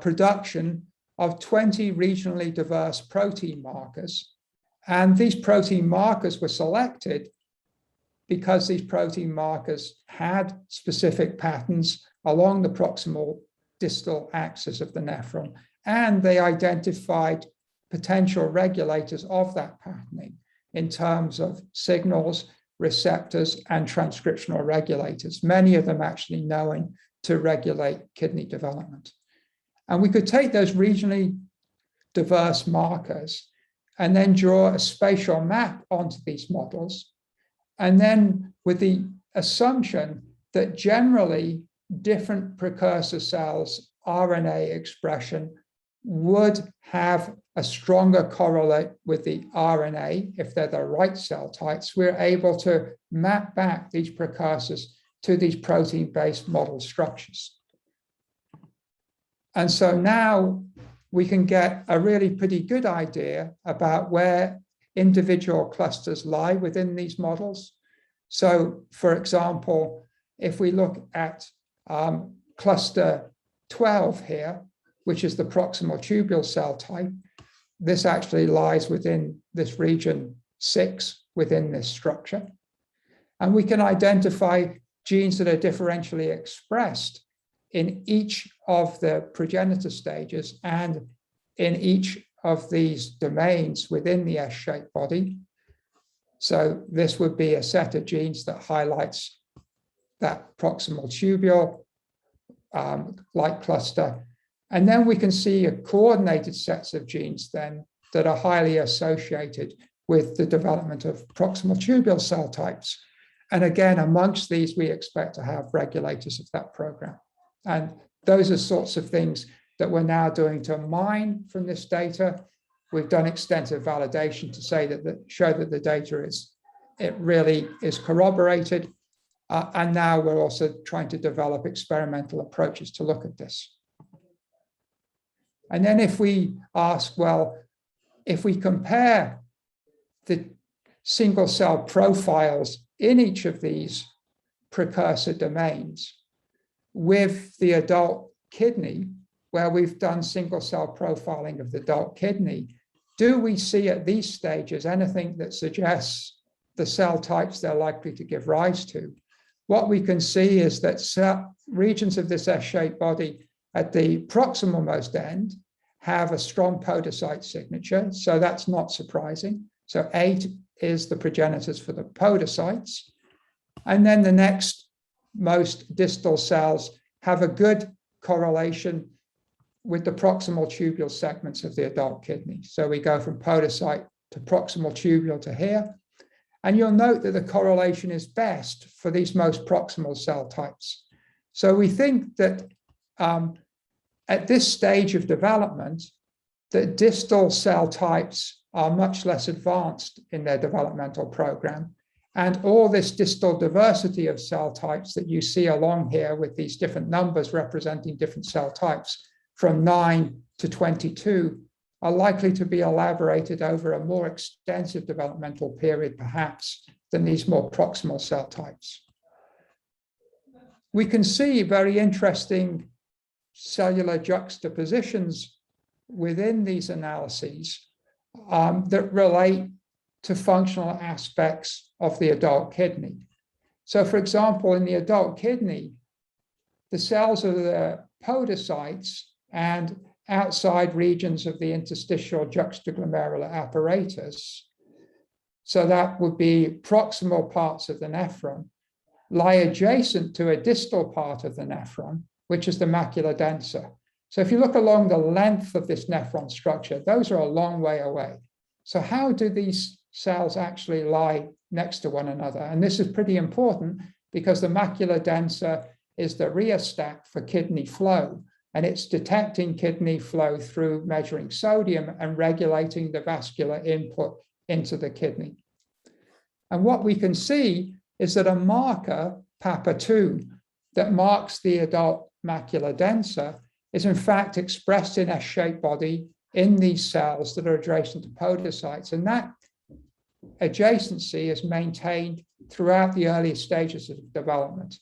production of 20 regionally diverse protein markers. And these protein markers were selected because these protein markers had specific patterns along the proximal distal axis of the nephron, and they identified potential regulators of that patterning in terms of signals, receptors, and transcriptional regulators, many of them actually known to regulate kidney development. And we could take those regionally diverse markers and then draw a spatial map onto these models. And then with the assumption that generally different precursor cells' RNA expression would have a stronger correlate with the RNA if they're the right cell types, we're able to map back these precursors to these protein-based model structures. And so now we can get a really pretty good idea about where individual clusters lie within these models. So, for example, if we look at cluster 12 here, which is the proximal tubule cell type, this actually lies within this region 6 within this structure. And we can identify genes that are differentially expressed in each of the progenitor stages and in each of these domains within the S-shaped body. So this would be a set of genes that highlights that proximal tubule like cluster. And then we can see a coordinated sets of genes then that are highly associated with the development of proximal tubule cell types. And again, amongst these, we expect to have regulators of that program. And those are sorts of things that we're now doing to mine from this data. We've done extensive validation to say that show that the data really is corroborated. And now we're also trying to develop experimental approaches to look at this. And then if we ask, well, if we compare the single cell profiles in each of these precursor domains with the adult kidney, where we've done single cell profiling of the adult kidney, do we see at these stages anything that suggests the cell types they're likely to give rise to? What we can see is that regions of this S-shaped body at the proximal most end have a strong podocyte signature, so that's not surprising. So 8 is the progenitors for the podocytes. And then the next most distal cells have a good correlation with the proximal tubule segments of the adult kidney. So we go from podocyte to proximal tubule to here. And you'll note that the correlation is best for these most proximal cell types. So we think that at this stage of development, the distal cell types are much less advanced in their developmental program. And all this distal diversity of cell types that you see along here with these different numbers representing different cell types from 9 to 22 are likely to be elaborated over a more extensive developmental period, perhaps, than these more proximal cell types. We can see very interesting cellular juxtapositions within these analyses that relate to functional aspects of the adult kidney. So, for example, in the adult kidney, the cells of the podocytes and outside regions of the interstitial juxtaglomerular apparatus, so that would be proximal parts of the nephron, lie adjacent to a distal part of the nephron, which is the macula densa. So if you look along the length of this nephron structure, those are a long way away. So how do these cells actually lie next to one another? And this is pretty important because the macula densa is the rheostat for kidney flow, and it's detecting kidney flow through measuring sodium and regulating the vascular input into the kidney. And what we can see is that a marker, PAPA2, that marks the adult macula densa is in fact expressed in S-shaped body in these cells that are adjacent to podocytes. And that adjacency is maintained throughout the earliest stages of development.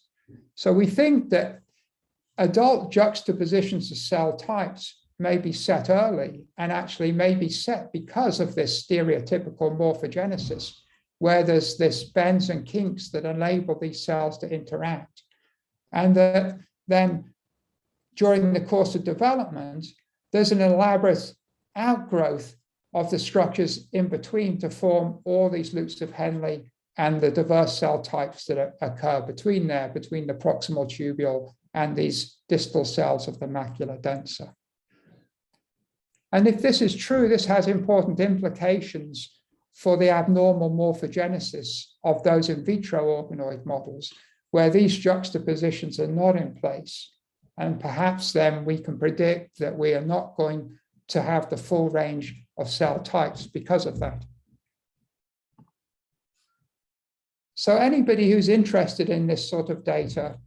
So we think that adult juxtapositions of cell types may be set early and actually may be set because of this stereotypical morphogenesis, where there's this bends and kinks that enable these cells to interact. And that then during the course of development, there's an elaborate outgrowth of the structures in between to form all these loops of Henle and the diverse cell types that occur between the proximal tubule and these distal cells of the macula densa. And if this is true, this has important implications for the abnormal morphogenesis of those in vitro organoid models, where these juxtapositions are not in place. And perhaps then we can predict that we are not going to have the full range of cell types because of that. So anybody who's interested in this sort of data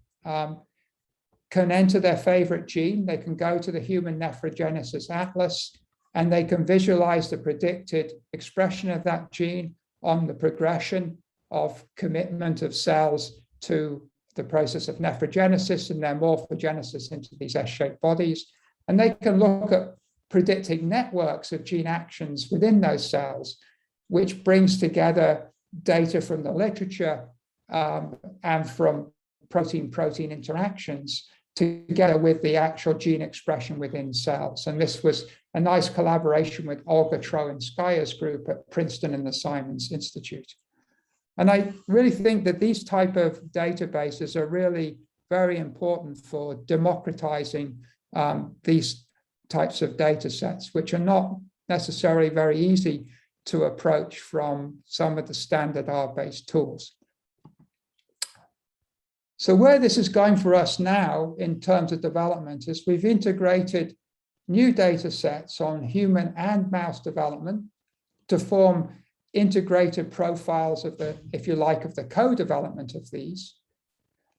can enter their favorite gene. They can go to the Human Nephrogenesis Atlas and they can visualize the predicted expression of that gene on the progression of commitment of cells to the process of nephrogenesis and their morphogenesis into these S-shaped bodies. And they can look at predicting networks of gene actions within those cells, which brings together data from the literature and from protein-protein interactions together with the actual gene expression within cells. And this was a nice collaboration with Olga Troinskaya's group at Princeton and the Simons Institute. And I really think that these type of databases are really very important for democratizing these types of data sets, which are not necessarily very easy to approach from some of the standard R-based tools. So where this is going for us now in terms of development is we've integrated new data sets on human and mouse development to form integrated profiles of the, if you like, of the co-development of these.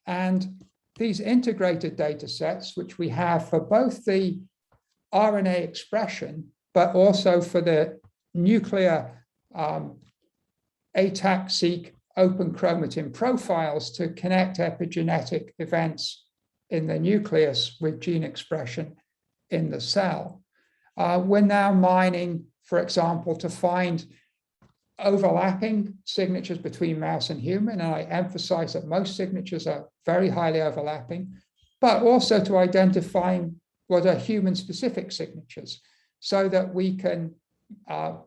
And these integrated data sets, which we have for both the RNA expression, but also for the nuclear ATAC-seq open chromatin profiles to connect epigenetic events in the nucleus with gene expression in the cell. We're now mining, for example, to find overlapping signatures between mouse and human, and I emphasize that most signatures are very highly overlapping, but also to identifying what are human-specific signatures so that we can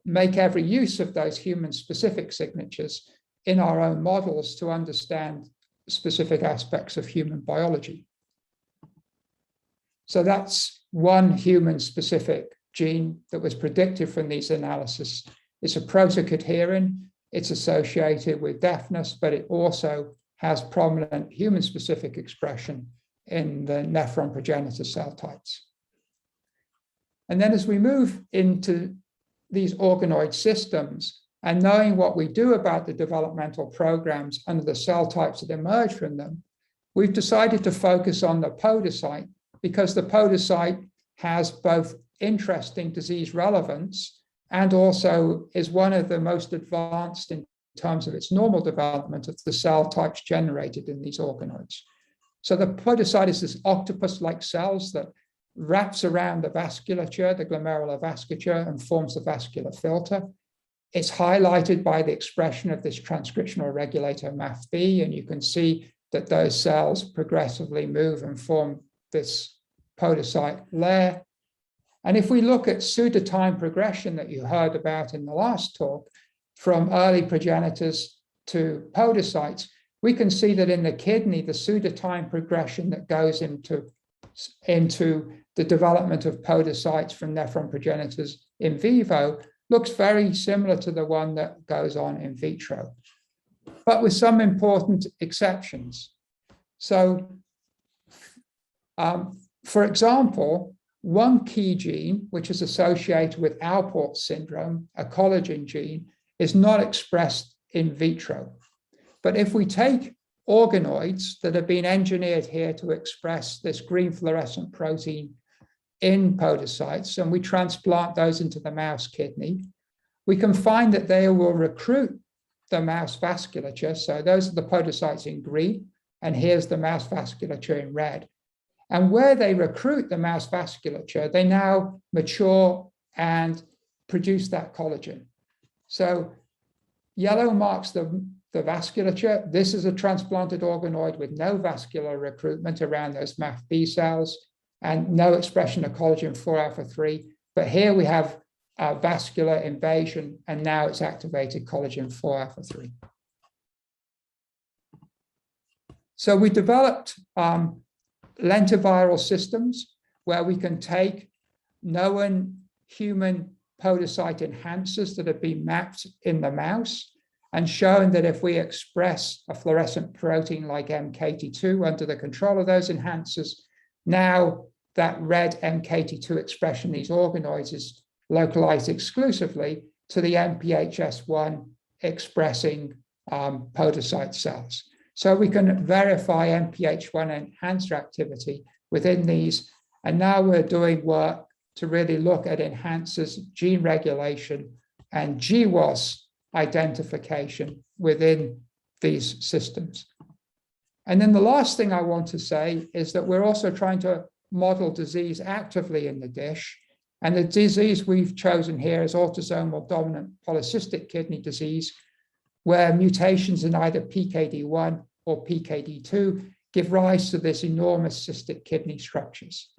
make every use of those human-specific signatures in our own models to understand specific aspects of human biology. So that's one human-specific gene that was predicted from these analyses. It's a protocadherin, it's associated with deafness, but it also has prominent human-specific expression in the nephron progenitor cell types. And then as we move into these organoid systems and knowing what we do about the developmental programs under the cell types that emerge from them, we've decided to focus on the podocyte because the podocyte has both interesting disease relevance and also is one of the most advanced in terms of its normal development of the cell types generated in these organoids. So the podocyte is this octopus-like cells that wraps around the vasculature, the glomerular vasculature, and forms the vascular filter. It's highlighted by the expression of this transcriptional regulator MAFB, and you can see that those cells progressively move and form this podocyte layer. And if we look at pseudotime progression that you heard about in the last talk, from early progenitors to podocytes, we can see that in the kidney, the pseudotime progression that goes into the development of podocytes from nephron progenitors in vivo looks very similar to the one that goes on in vitro, but with some important exceptions. So, for example, one key gene, which is associated with Alport syndrome, a collagen gene, is not expressed in vitro. But if we take organoids that have been engineered here to express this green fluorescent protein in podocytes, and we transplant those into the mouse kidney, we can find that they will recruit the mouse vasculature. So those are the podocytes in green, and here's the mouse vasculature in red. And where they recruit the mouse vasculature, they now mature and produce that collagen. So yellow marks the vasculature. This is a transplanted organoid with no vascular recruitment around those MAFB cells and no expression of collagen 4-alpha-3. But here we have vascular invasion, and now it's activated collagen 4-alpha-3. So we developed lentiviral systems where we can take known human podocyte enhancers that have been mapped in the mouse and shown that if we express a fluorescent protein like MKT2 under the control of those enhancers, now that red MKT2 expression in these organoids is localized exclusively to the MPHS1 expressing podocyte cells. So we can verify MPH1 enhancer activity within these. And now we're doing work to really look at enhancers, gene regulation, and GWAS identification within these systems. And then the last thing I want to say is that we're also trying to model disease actively in the dish. And the disease we've chosen here is autosomal dominant polycystic kidney disease, where mutations in either PKD1 or PKD2 give rise to this enormous cystic kidney structures.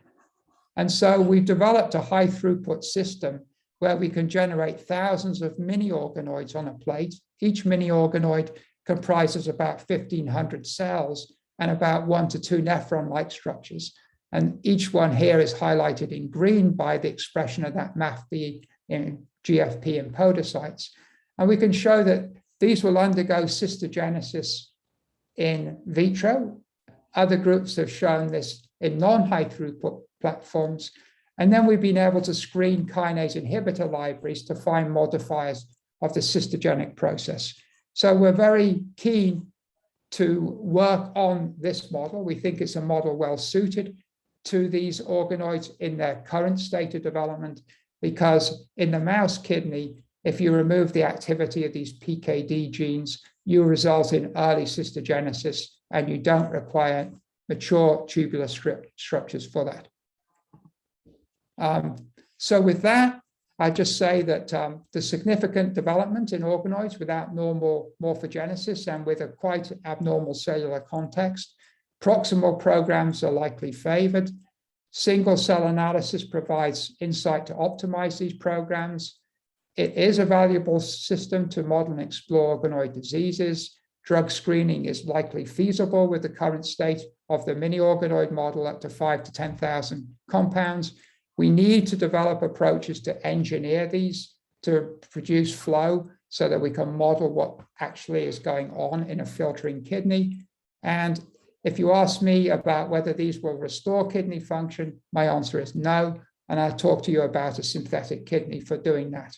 And so we've developed a high throughput system where we can generate thousands of mini organoids on a plate. Each mini organoid comprises about 1,500 cells and about 1 to 2 nephron-like structures. And each one here is highlighted in green by the expression of that MAFB in GFP in podocytes. And we can show that these will undergo cystogenesis in vitro. Other groups have shown this in non-high throughput platforms. And then we've been able to screen kinase inhibitor libraries to find modifiers of the cystogenic process. So we're very keen to work on this model. We think it's a model well suited to these organoids in their current state of development, because in the mouse kidney, if you remove the activity of these PKD genes, you result in early cystogenesis, and you don't require mature tubular structures for that. So with that, I just say that the significant development in organoids without normal morphogenesis and with a quite abnormal cellular context, proximal programs are likely favored. Single cell analysis provides insight to optimize these programs. It is a valuable system to model and explore organoid diseases. Drug screening is likely feasible with the current state of the mini organoid model up to 5,000 to 10,000 compounds. We need to develop approaches to engineer these to produce flow so that we can model what actually is going on in a filtering kidney. And if you ask me about whether these will restore kidney function, my answer is no. And I'll talk to you about a synthetic kidney for doing that.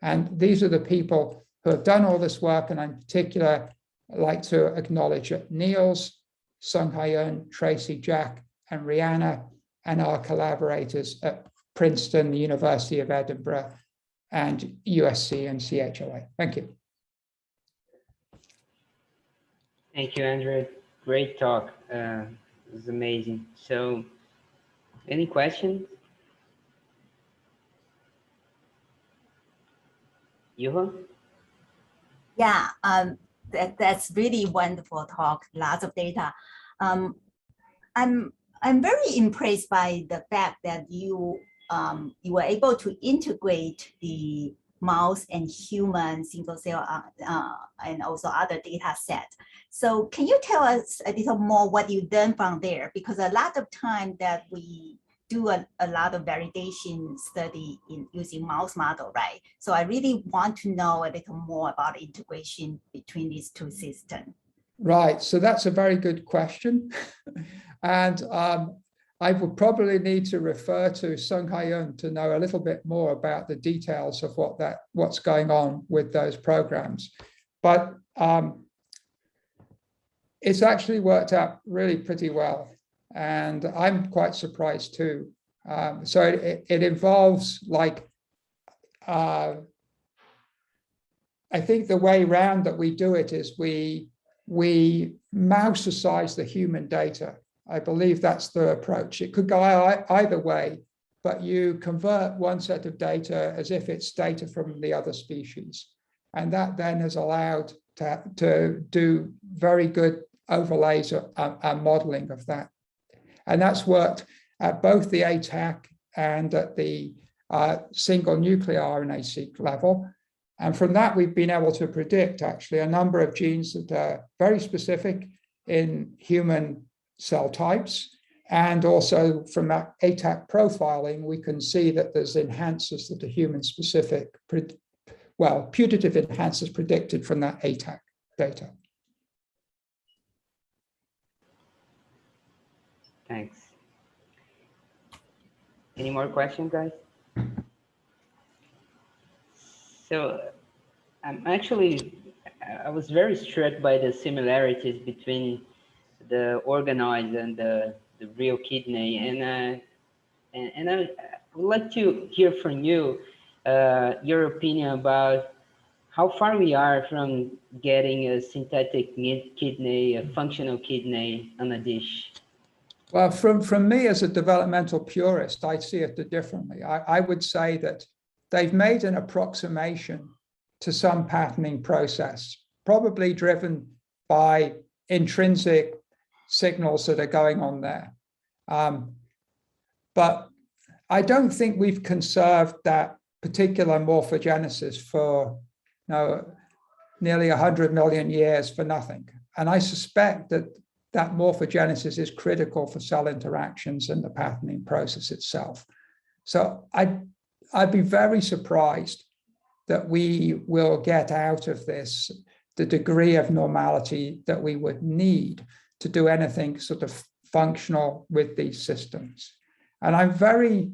And these are the people who have done all this work. And in particular, I'd like to acknowledge Niels, Sung Hyun, Tracy, Jack, and Rihanna, and our collaborators at Princeton, the University of Edinburgh, and USC and CHLA. Thank you. Thank you, Andrew. Great talk. It was amazing. So, any questions? Yu-Hua? Yeah, that's really wonderful talk. Lots of data. I'm very impressed by the fact that you were able to integrate the mouse and human single cell and also other data set. So can you tell us a little more what you done from there? Because a lot of time that we do a lot of validation study in using mouse model, right? So I really want to know a little more about integration between these two systems. Right, so that's a very good question. And I would probably need to refer to Sung Hyun to know a little bit more about the details of what's going on with those programs. But it's actually worked out really pretty well. And I'm quite surprised too. So it involves like, I think the way around that we do it is we mouse-size the human data. I believe that's the approach. It could go either way, but you convert one set of data as if it's data from the other species. And that then has allowed to do very good overlays and modeling of that. And that's worked at both the ATAC and at the single nuclear RNA-seq level. And from that, we've been able to predict actually a number of genes that are very specific in human cell types. And also from that ATAC profiling, we can see that there's enhancers that are human specific, well, putative enhancers predicted from that ATAC data. Thanks. Any more questions, guys? So I was very struck by the similarities between the organoids and the real kidney, and I would like to hear from you your opinion about how far we are from getting a synthetic kidney, a functional kidney on a dish. Well, from me as a developmental purist, I see it differently. I would say that they've made an approximation to some patterning process, probably driven by intrinsic signals that are going on there. But I don't think we've conserved that particular morphogenesis for nearly 100 million years for nothing. And I suspect that that morphogenesis is critical for cell interactions and the patterning process itself. So I'd be very surprised that we will get out of this the degree of normality that we would need to do anything sort of functional with these systems. And I'm very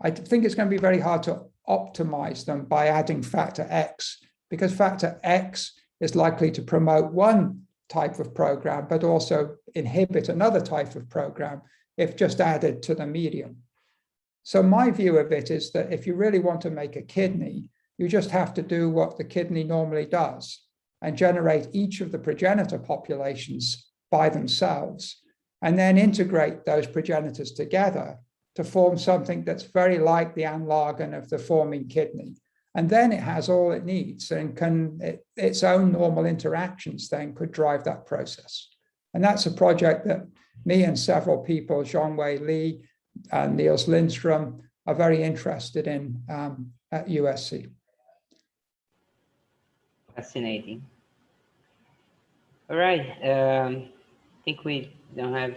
I think it's going to be very hard to optimize them by adding factor X, because factor X is likely to promote one type of program, but also inhibit another type of program if just added to the medium. So my view of it is that if you really want to make a kidney, you just have to do what the kidney normally does and generate each of the progenitor populations by themselves, and then integrate those progenitors together to form something that's very like the analogous of the forming kidney. And then it has all it needs, and its own normal interactions then could drive that process. And that's a project that me and several people, Zhongwei Li and Niels Lindstrom, are very interested in at USC. Fascinating. All right. I think we don't have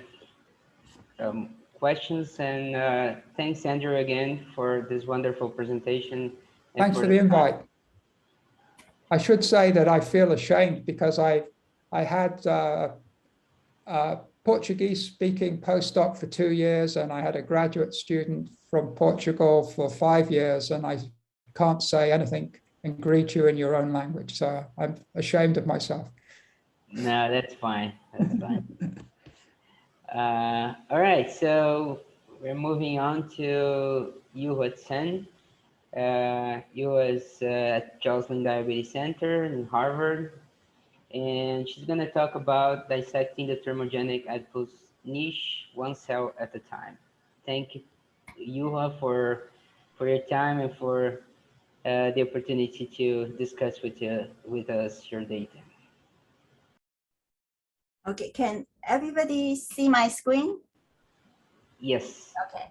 questions, and thanks, Andrew, again for this wonderful presentation. Thanks for the invite. I should say that I feel ashamed because I had Portuguese speaking postdoc for 2 years, and I had a graduate student from Portugal for 5 years, and I can't say anything and greet you in your own language. So I'm ashamed of myself. No, that's fine. That's fine. All right, so we're moving on to Yu-Hua Tseng. Yu-Hua is at Joslin Diabetes Center in Harvard, and she's going to talk about dissecting the termogenic adipose niche one cell at a time. Thank you, Yu-Hua, for your time and for the opportunity to discuss with us your data. Okay, can everybody see my screen? Yes. Okay.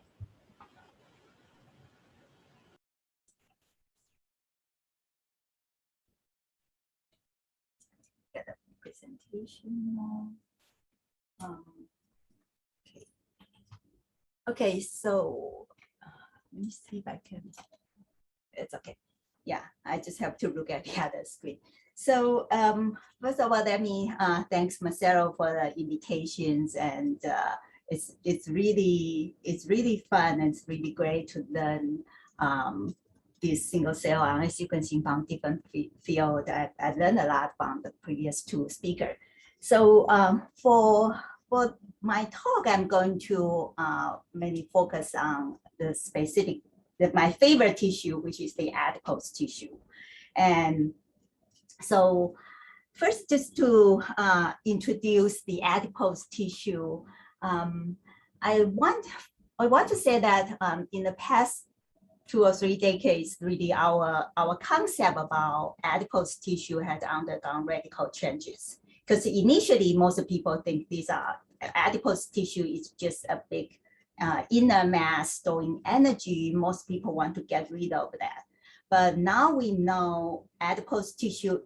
Get a presentation now. Okay. Okay, so let me see if I can. It's okay. Yeah, I just have to look at the other screen. So first of all, let me thanks Marcelo for the invitations, and it's really fun, and it's really great to learn this single cell RNA sequencing from different field. I learned a lot from the previous two speakers. So for my talk, I'm going to mainly focus on the specific, my favorite tissue, which is the adipose tissue. And so first, just to introduce the adipose tissue, I want to say that in the past 2 or 3 decades, really our concept about adipose tissue has undergone radical changes. Because initially, most people think these are adipose tissue is just a big inner mass storing energy. Most people want to get rid of that. But now we know adipose tissue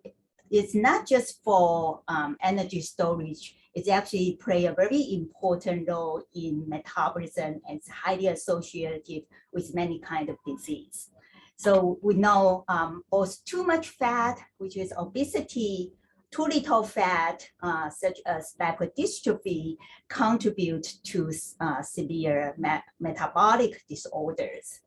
is not just for energy storage. It actually play a very important role in metabolism, and it's highly associated with many kinds of disease. So we know both too much fat, which is obesity, too little fat, such as lipodystrophy, contribute to severe metabolic disorders.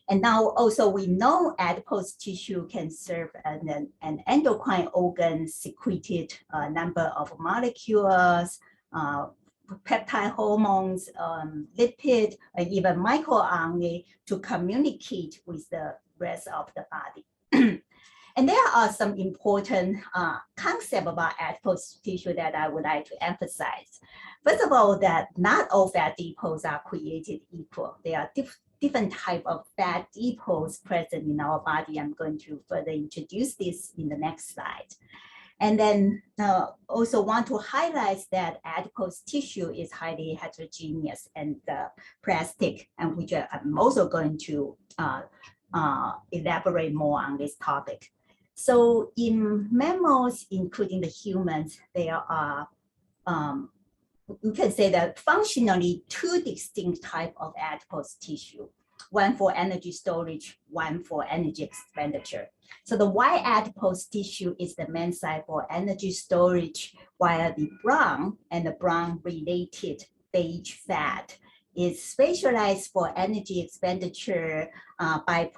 And now also we know adipose tissue can serve as an endocrine organ, secreted a number of molecules, peptide hormones, lipid, and even microRNA to communicate with the rest of the body. And there are some important concepts about adipose tissue that I would like to emphasize. First of all, that not all fat depots are created equal. There are different types of fat depots present in our body. I'm going to further introduce this in the next slide. And then also want to highlight that adipose tissue is highly heterogeneous and plastic, and which I'm also going to elaborate more on this topic. So in mammals, including the humans, there are, you can say that functionally 2 distinct types of adipose tissue, one for energy storage, one for energy expenditure. So the white adipose tissue is the main site for energy storage, while the brown and the brown related beige fat is specialized for energy expenditure by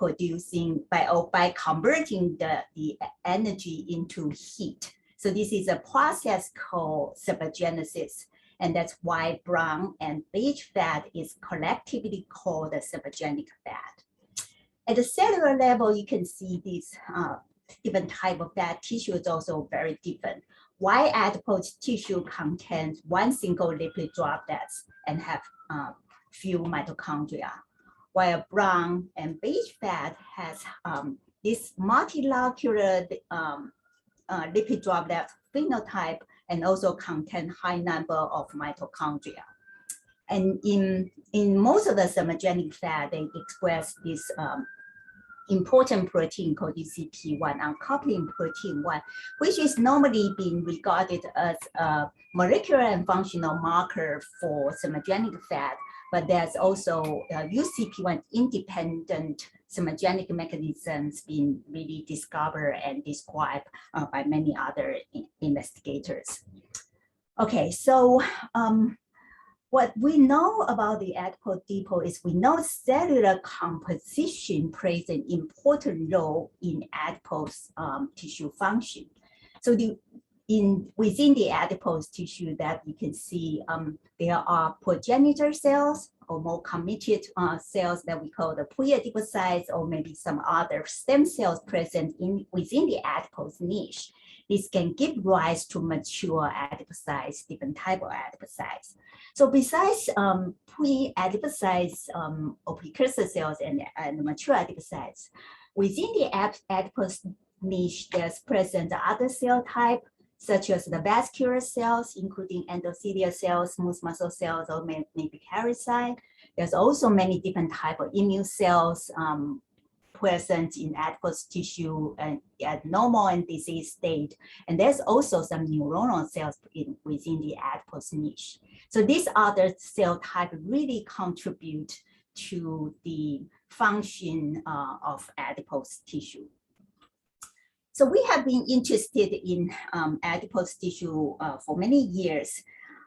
converting the energy into heat. So this is a process called supergenesis, and that's why brown and beige fat is collectively called the supergenic fat. At the cellular level, you can see these different type of fat tissue is also very different. White adipose tissue contains one single lipid droplets and have few mitochondria, while brown and beige fat has this multilocular lipid droplet phenotype and also contain high number of mitochondria. And in most of the supergenic fat, they express this important protein called DCP1, uncoupling protein 1, which is normally being regarded as a molecular and functional marker for supergenic fat, but there's also UCP1 independent supergenic mechanisms being really discovered and described by many other investigators. Okay, so what we know about the adipose depot is we know cellular composition plays an important role in adipose tissue function. So within the adipose tissue that you can see, there are progenitor cells or more committed cells that we call the pre-adipocytes, or maybe some other stem cells present within the adipose niche. This can give rise to mature adipocytes, different type of adipocytes. So besides pre-adipocytes or precursor cells and mature adipocytes, within the adipose niche, there's present other cell type, such as the vascular cells, including endothelial cells, smooth muscle cells, or maybe keratinocyte. There's also many different type of immune cells present in adipose tissue and at normal and disease state. And there's also some neuronal cells within the adipose niche. So these other cell types really contribute to the function of adipose tissue. So we have been interested in adipose tissue for many years.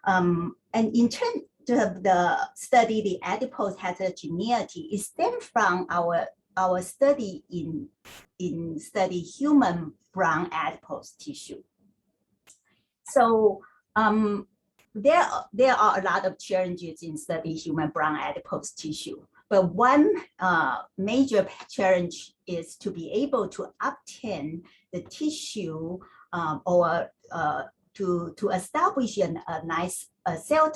And in terms of the study, the adipose heterogeneity, it stems from our study in study human brown adipose tissue. So there are a lot of challenges in studying human brown adipose tissue. But one major challenge is to be able to obtain the tissue or to establish a nice cell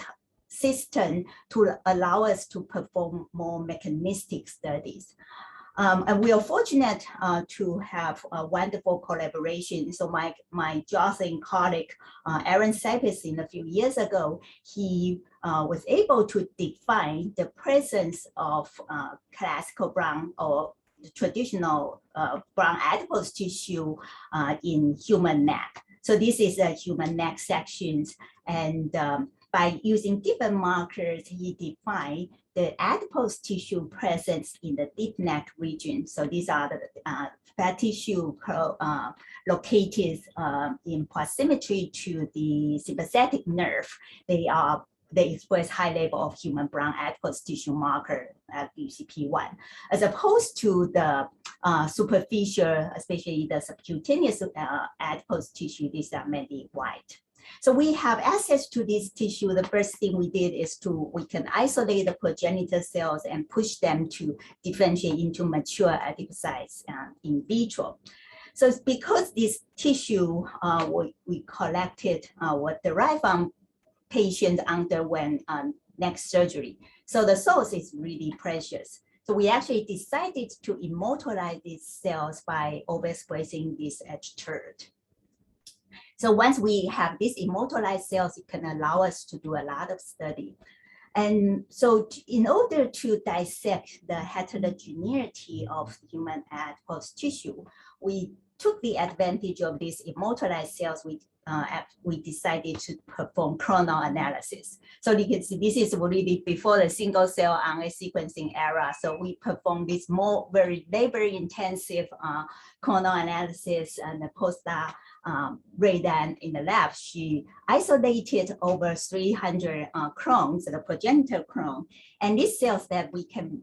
system to allow us to perform more mechanistic studies. And we are fortunate to have a wonderful collaboration. So my Jocelyn colleague, Aaron Sapis, in a few years ago, he was able to define the presence of classical brown or the traditional brown adipose tissue in human neck. So this is a human neck sections, and by using different markers, he defined the adipose tissue presence in the deep neck region. So these are the fat tissue located in proximity to the sympathetic nerve. They express high level of human brown adipose tissue marker at UCP1, as opposed to the superficial, especially the subcutaneous adipose tissue. These are mainly white. So we have access to this tissue. The first thing we did is we can isolate the progenitor cells and push them to differentiate into mature adipocytes in vitro. So because this tissue we collected was derived from patients underwent neck surgery. So the source is really precious. So we actually decided to immortalize these cells by overexpressing this H-TERT. So once we have these immortalized cells, it can allow us to do a lot of study. And so in order to dissect the heterogeneity of human adipose tissue, we took the advantage of these immortalized cells. We decided to perform clonal analysis. So you can see this is really before the single cell RNA sequencing era. So we performed this very labor intensive clonal analysis and the postdoc Ray-Dan in the lab, she isolated over 300 clones, the progenitor clone, and these cells that we can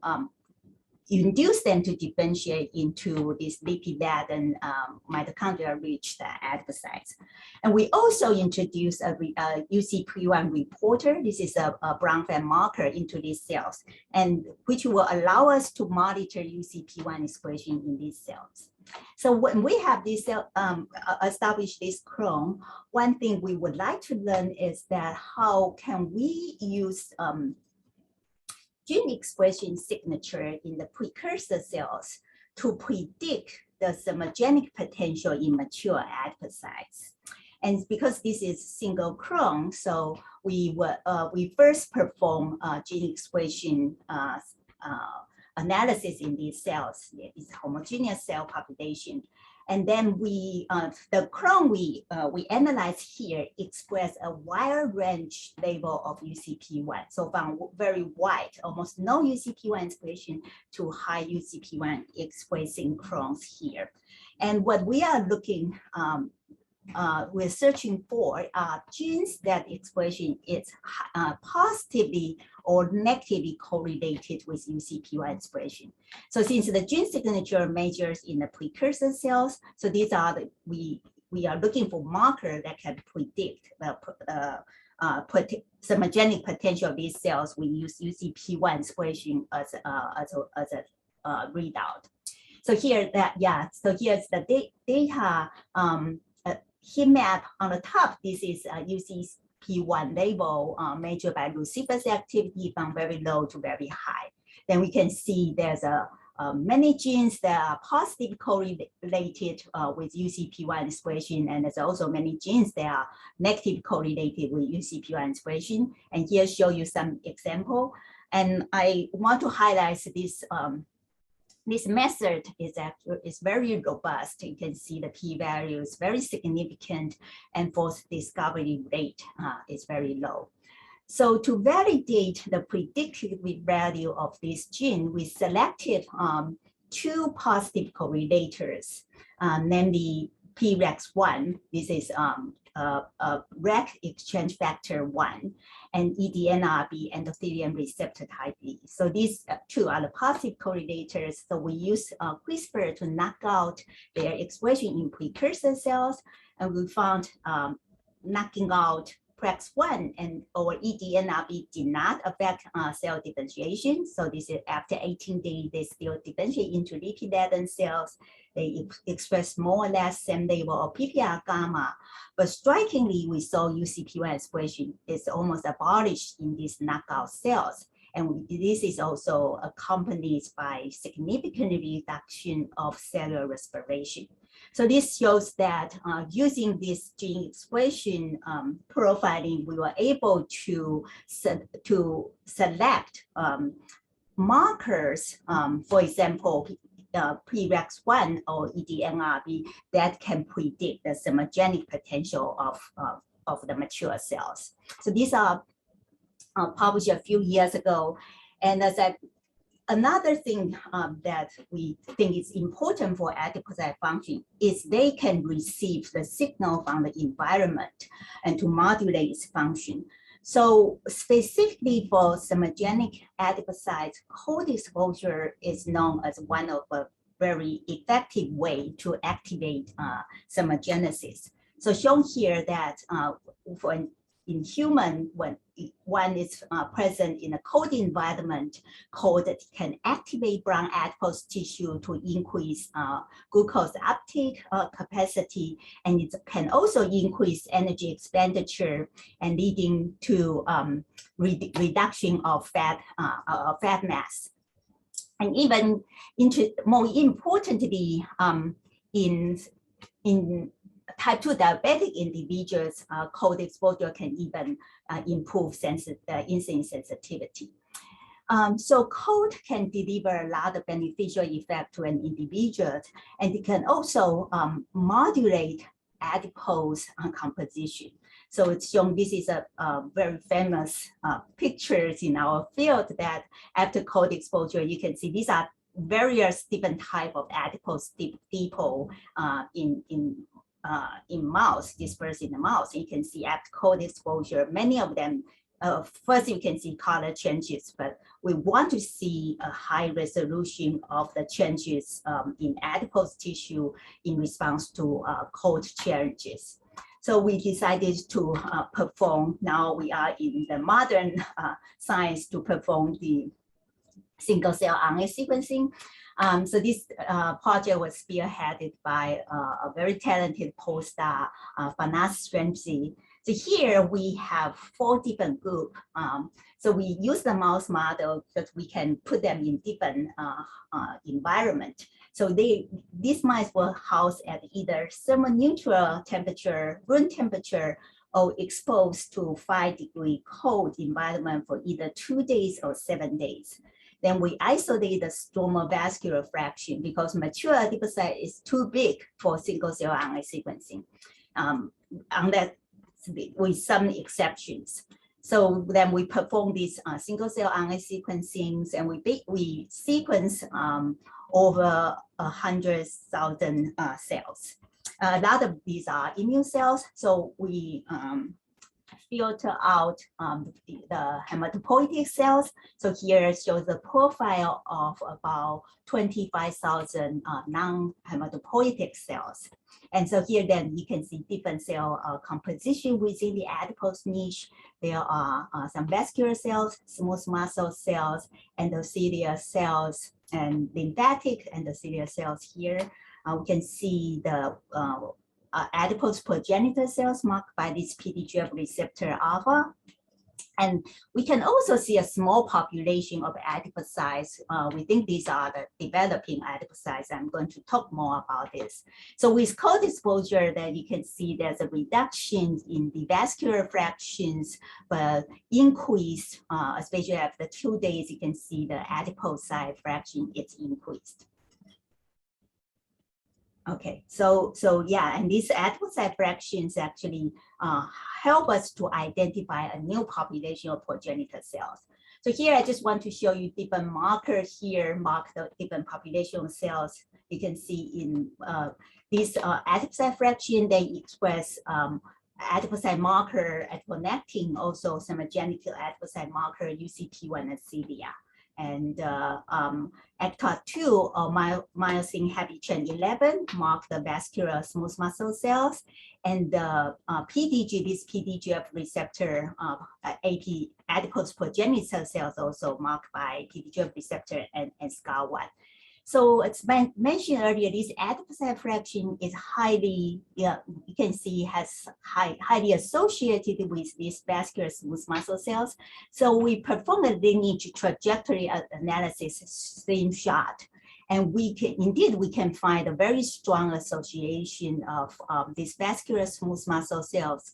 induce them to differentiate into these lipid-laden mitochondria-rich adipocytes. And we also introduced a UCP1 reporter. This is a brown fat marker into these cells, and which will allow us to monitor UCP1 expression in these cells. So when we have this established this clone, one thing we would like to learn is that how can we use gene expression signature in the precursor cells to predict the thermogenic potential in mature adipocytes. And because this is single clone, so we first perform gene expression analysis in these cells. It's homogeneous cell population. And then the clone we analyze here express a wide range level of UCP1. So from very wide, almost no UCP1 expression to high UCP1 expressing clones here. And what we are looking, we're searching for genes that expression is positively or negatively correlated with UCP1 expression. So since the gene signature measures in the precursor cells, so these are we are looking for markers that can predict the thermogenic potential of these cells. We use UCP1 expression as a readout. So here so here's the data. Heat map on the top. This is UCP1 level measured by luciferase activity from very low to very high. Then we can see there's many genes that are positively correlated with UCP1 expression, and there's also many genes that are negatively correlated with UCP1 expression. And here show you some example. And I want to highlight this. This method is very robust. You can see the p-value is very significant, and false discovery rate is very low. So to validate the predictive value of this gene, we selected two positive correlators, namely PREX1. This is REC exchange factor 1, and EDNRB, endothelium receptor type B. So these two are the positive correlators. So we use CRISPR to knock out their expression in precursor cells, and we found knocking out PREX1 and or EDNRB did not affect cell differentiation. So this is after 18 days, they still differentiate into lipid-laden cells. They express more or less same level of PPR gamma. But strikingly, we saw UCP1 expression is almost abolished in these knockout cells. And this is also accompanied by significant reduction of cellular respiration. So this shows that using this gene expression profiling, we were able to select markers, for example, PREX1 or EDNRB that can predict the thermogenic potential of the mature cells. So these are published a few years ago. And as another thing that we think is important for adipocyte function is they can receive the signal from the environment and to modulate its function. So specifically for thermogenic adipocytes, cold exposure is known as one of a very effective way to activate thermogenesis. So shown here that in human, when one is present in a cold environment, cold can activate brown adipose tissue to increase glucose uptake capacity, and it can also increase energy expenditure and leading to reduction of fat mass. And even more importantly, in type 2 diabetic individuals, cold exposure can even improve insulin sensitivity. So cold can deliver a lot of beneficial effect to an individual, and it can also modulate adipose composition. So it's shown, this is a very famous pictures in our field that after cold exposure, you can see these are various different type of adipose depot in in mouse, dispersed in the mouse. You can see after cold exposure, many of them, first you can see color changes, but we want to see a high resolution of the changes in adipose tissue in response to cold changes. So we decided to perform, now we are in the modern science, to perform the single cell RNA sequencing. So this project was spearheaded by a very talented postdoc, Fanas Ramsey. So here we have 4 different groups. So we use the mouse model because we can put them in different environment. So these mice were housed at either thermoneutral temperature, room temperature, or exposed to 5-degree cold environment for either 2 days or 7 days. Then we isolate the stromal vascular fraction because mature adipocyte is too big for single cell RNA sequencing, unless with some exceptions. So then we perform these single cell RNA sequencings, and we sequence over 100,000 cells. A lot of these are immune cells, so we filter out the hematopoietic cells. So here shows the profile of about 25,000 non-hematopoietic cells. And so here then you can see different cell composition within the adipose niche. There are some vascular cells, smooth muscle cells, endothelial cells, and lymphatic endothelial cells here. We can see the adipose progenitor cells marked by this PDGF receptor alpha. And we can also see a small population of adipocytes. We think these are the developing adipocytes. I'm going to talk more about this. So with cold exposure, then you can see there's a reduction in the vascular fractions, but increase, especially after 2 days, you can see the adipocyte fraction is increased. Okay, so yeah, and these adipocyte fractions actually help us to identify a new population of progenitor cells. So here I just want to show you different markers here, mark the different population of cells. You can see in this adipocyte fraction, they express adipocyte marker, adiponectin, also some genital adipocyte marker, UCP1 and cilia. And ADCA2 or myosin heavy chain 11 mark the vascular smooth muscle cells, and the PDG, this PDGF receptor AP adipose progenitor cells also marked by PDGF receptor and SCAR1. So it's mentioned earlier, this adipocyte fraction is highly, you can see has highly associated with these vascular smooth muscle cells. So we perform a lineage trajectory analysis same shot. And we can find a very strong association of these vascular smooth muscle cells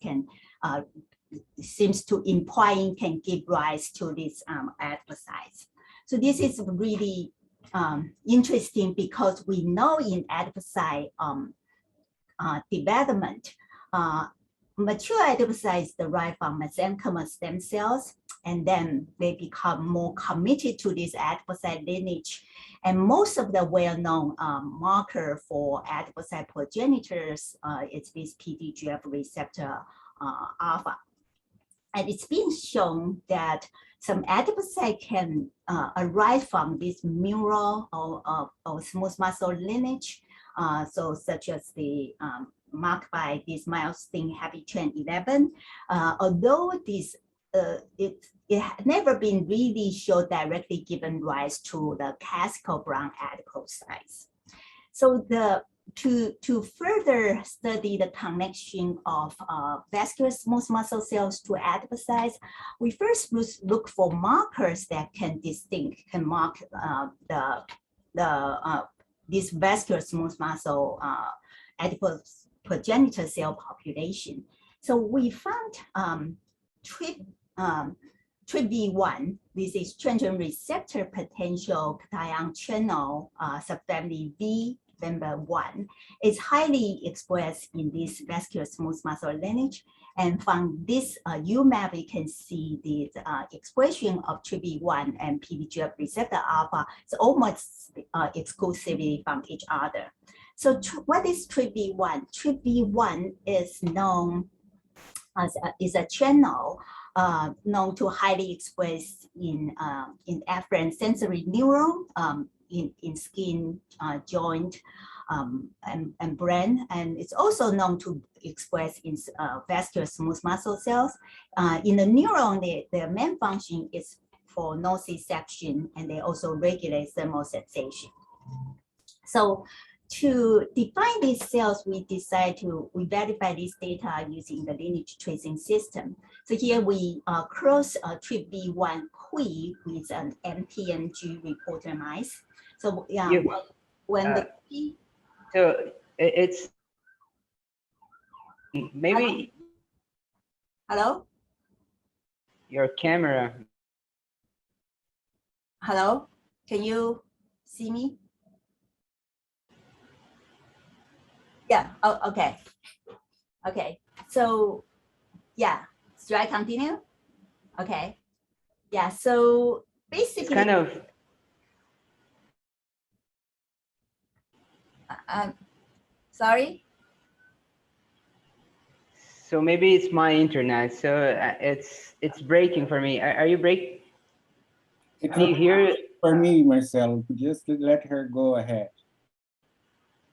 seems to implying can give rise to these adipocytes. So this is really interesting because we know in adipocyte development, mature adipocytes derive from mesenchymal stem cells, and then they become more committed to this adipocyte lineage. And most of the well-known marker for adipocyte progenitors is this PDGF receptor alpha. And it's been shown that some adipocyte can arise from this mural or smooth muscle lineage, so such as the marked by this myosin heavy chain 11. Although this it had never been really shown directly given rise to the classical brown adipocytes. So to further study the connection of vascular smooth muscle cells to adipocytes, we first look for markers that can mark this vascular smooth muscle adipose progenitor cell population. So we found TRPV1, this is transient receptor potential cation channel subfamily V member 1. It's highly expressed in this vascular smooth muscle lineage. And from this UMAP, we can see the expression of TRPV1 and PDGF receptor alpha is almost exclusively from each other. So what is TRPV1? TRPV1 is known as is a channel known to highly express in afferent sensory neuron in skin, joint, and brain, and it's also known to express in vascular smooth muscle cells. In the neuron, their main function is for nociception, and they also regulate thermal sensation. So to define these cells, we verify this data using the lineage tracing system. So here we cross TRPV1 Q with an MTMG reporter mice. So yeah, when the Q, so it's maybe hello? Your camera. Hello, can you see me? Yeah, oh, okay. Okay, so yeah, should I continue? Okay, yeah, so basically, It's kind of sorry? so maybe it's my internet, so it's breaking for me. Are you break? Can you hear it? For me, Marcelo, just let her go ahead.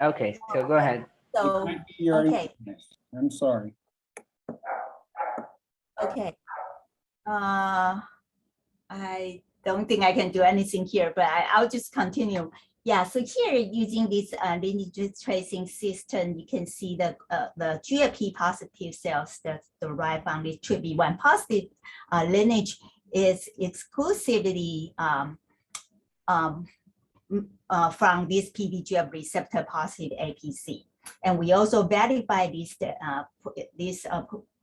Okay, so go ahead. So, It might be your okay. internet. I'm sorry. Okay. I don't think I can do anything here, but I'll just continue. Yeah, so here using this lineage tracing system, you can see the GFP positive cells that derive from the TRPV1 positive lineage is exclusively from this PBGF receptor positive APC. And we also verify this the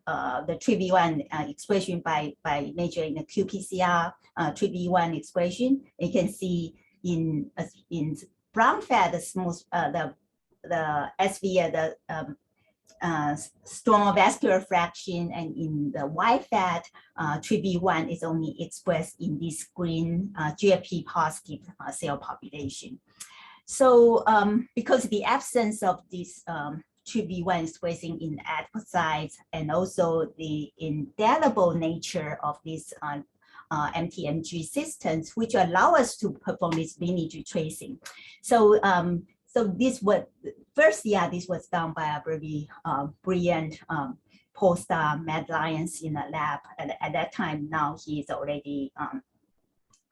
TRPV1 expression by measuring the qPCR TRPV1 expression. You can see in brown fat, the smooth the SVA, the strong vascular fraction, and in the white fat, TRPV1 is only expressed in this green GFP positive cell population. So because the absence of this TRPV1 expressing in adipocytes and also the indelible nature of this MTMG systems, which allow us to perform this lineage tracing. So so this was first, yeah, this was done by a very brilliant postdoc, Matt Lyons, in a lab at that time. Now he's already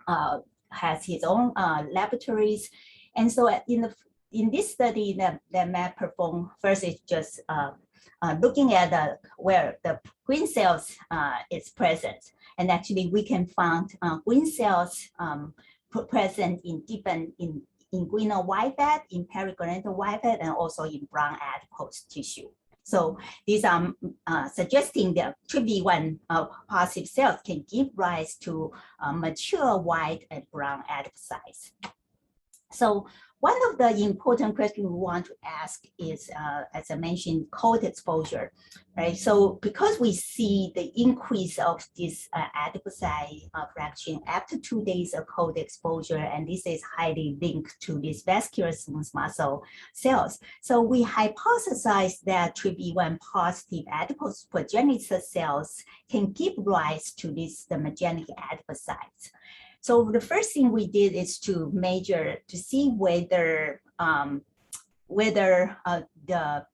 has his own laboratories. And so in this study that Matt performed, first is just looking at where the green cells is present. And actually we can find green cells present in different, in green or white fat, in periglandular white fat, and also in brown adipose tissue. So these are suggesting that TRPV1 positive cells can give rise to mature white and brown adipocytes. So one of the important questions we want to ask is, as I mentioned, cold exposure, right? So because we see the increase of this adipocyte fraction after 2 days of cold exposure, and this is highly linked to these vascular smooth muscle cells. So we hypothesize that TRPV1 positive adipose progenitor cells can give rise to these dermogenic adipocytes. So the first thing we did is to measure to see whether the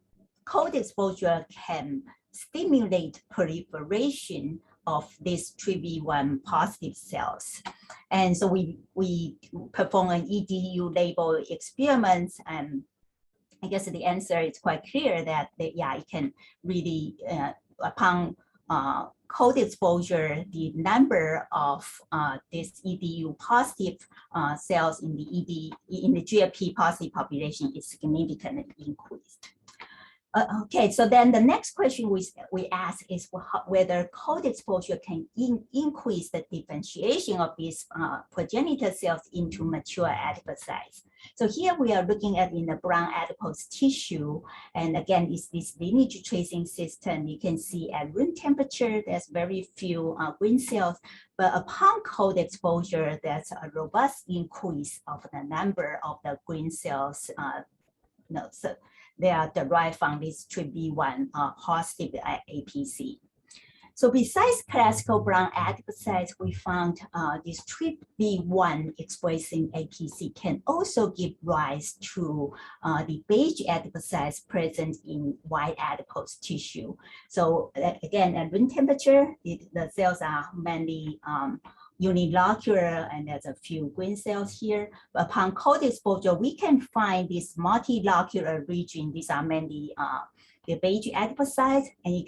cold exposure can stimulate proliferation of these TRPV1 positive cells. And so we perform an EDU label experiments, and I guess the answer is quite clear that yeah, it can really upon cold exposure, the number of this EDU positive cells in the GFP positive population is significantly increased. Okay, so then the next question we ask is whether cold exposure can increase the differentiation of these progenitor cells into mature adipocytes. So here we are looking at in the brown adipose tissue, and again, it's this lineage tracing system. You can see at room temperature, there's very few green cells, but upon cold exposure, there's a robust increase of the number of the green cells so they are derived from this TRPV1 positive APC. So besides classical brown adipocytes, we found this TRPV1 expressing APC can also give rise to the beige adipocytes present in white adipose tissue. So again, at room temperature, the cells are mainly unilocular, and there's a few green cells here. But upon cold exposure, we can find this multilocular region. These are mainly the beige adipocytes, and we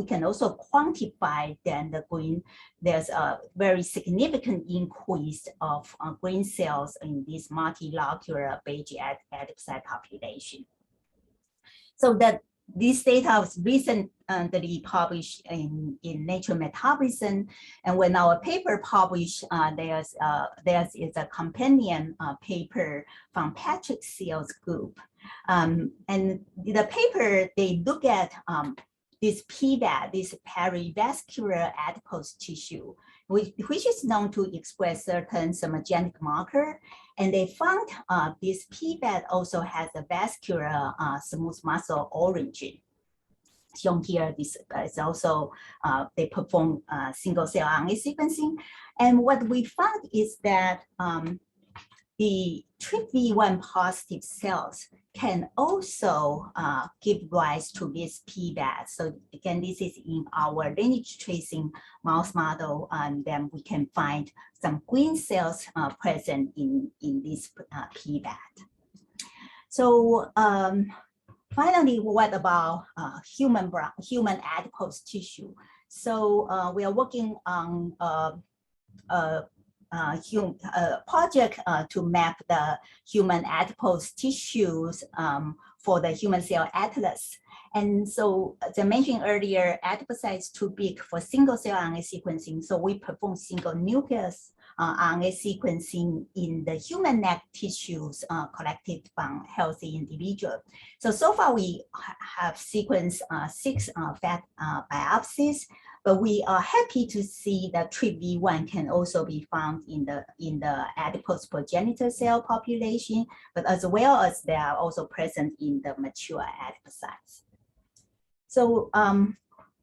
can also quantify then the green. There's a very significant increase of green cells in this multilocular beige adipocyte population. So that this data was recently published in Nature Metabolism, and when our paper published, there is a companion paper from Patrick Seal's group. And the paper, they look at this PVAD, this perivascular adipose tissue, which is known to express certain somogenic marker. And they found this PVAD also has a vascular smooth muscle origin. Shown here, this is also, they perform single cell RNA sequencing. And what we found is that the TRPV1 positive cells can also give rise to this PVAD. So again, this is in our lineage tracing mouse model, and then we can find some green cells present in this PVAD. So finally, what about human adipose tissue? So we are working on project to map the human adipose tissues for the human cell atlas. And so, as I mentioned earlier, adipocytes too big for single cell RNA sequencing. So we perform single nucleus RNA sequencing in the human neck tissues collected from healthy individuals. So far we have sequenced 6 fat biopsies. But we are happy to see that TRPV1 can also be found in the adipose progenitor cell population, but as well as they are also present in the mature adipocytes. So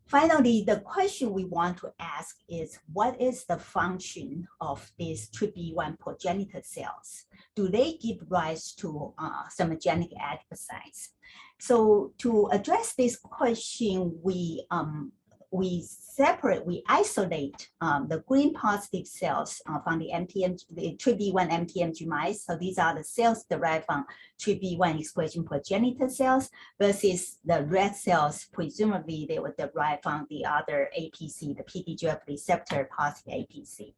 finally, the question we want to ask is, what is the function of these TRPV1 progenitor cells? Do they give rise to somogenic adipocytes? So to address this question, we isolate the green positive cells from the TRPV1 MTMG mice. So these are the cells derived from TRPV1 expression progenitor cells versus the red cells, presumably they were derived from the other APC, the PDGF receptor positive APC.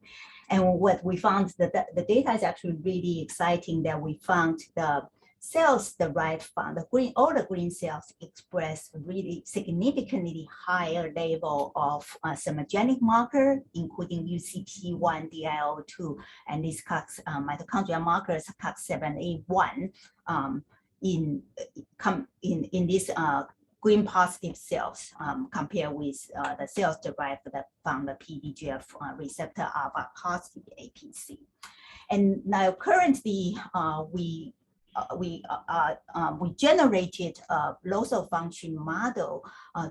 And what we found, the data is actually really exciting, that we found the cells derived from the green, all the green cells express really significantly higher level of somogenic marker, including UCP1, DIL2, and these mitochondrial markers, COX7A1, in these green positive cells compared with the cells derived from the PDGF receptor alpha positive APC. And now currently we generated a loss of function model,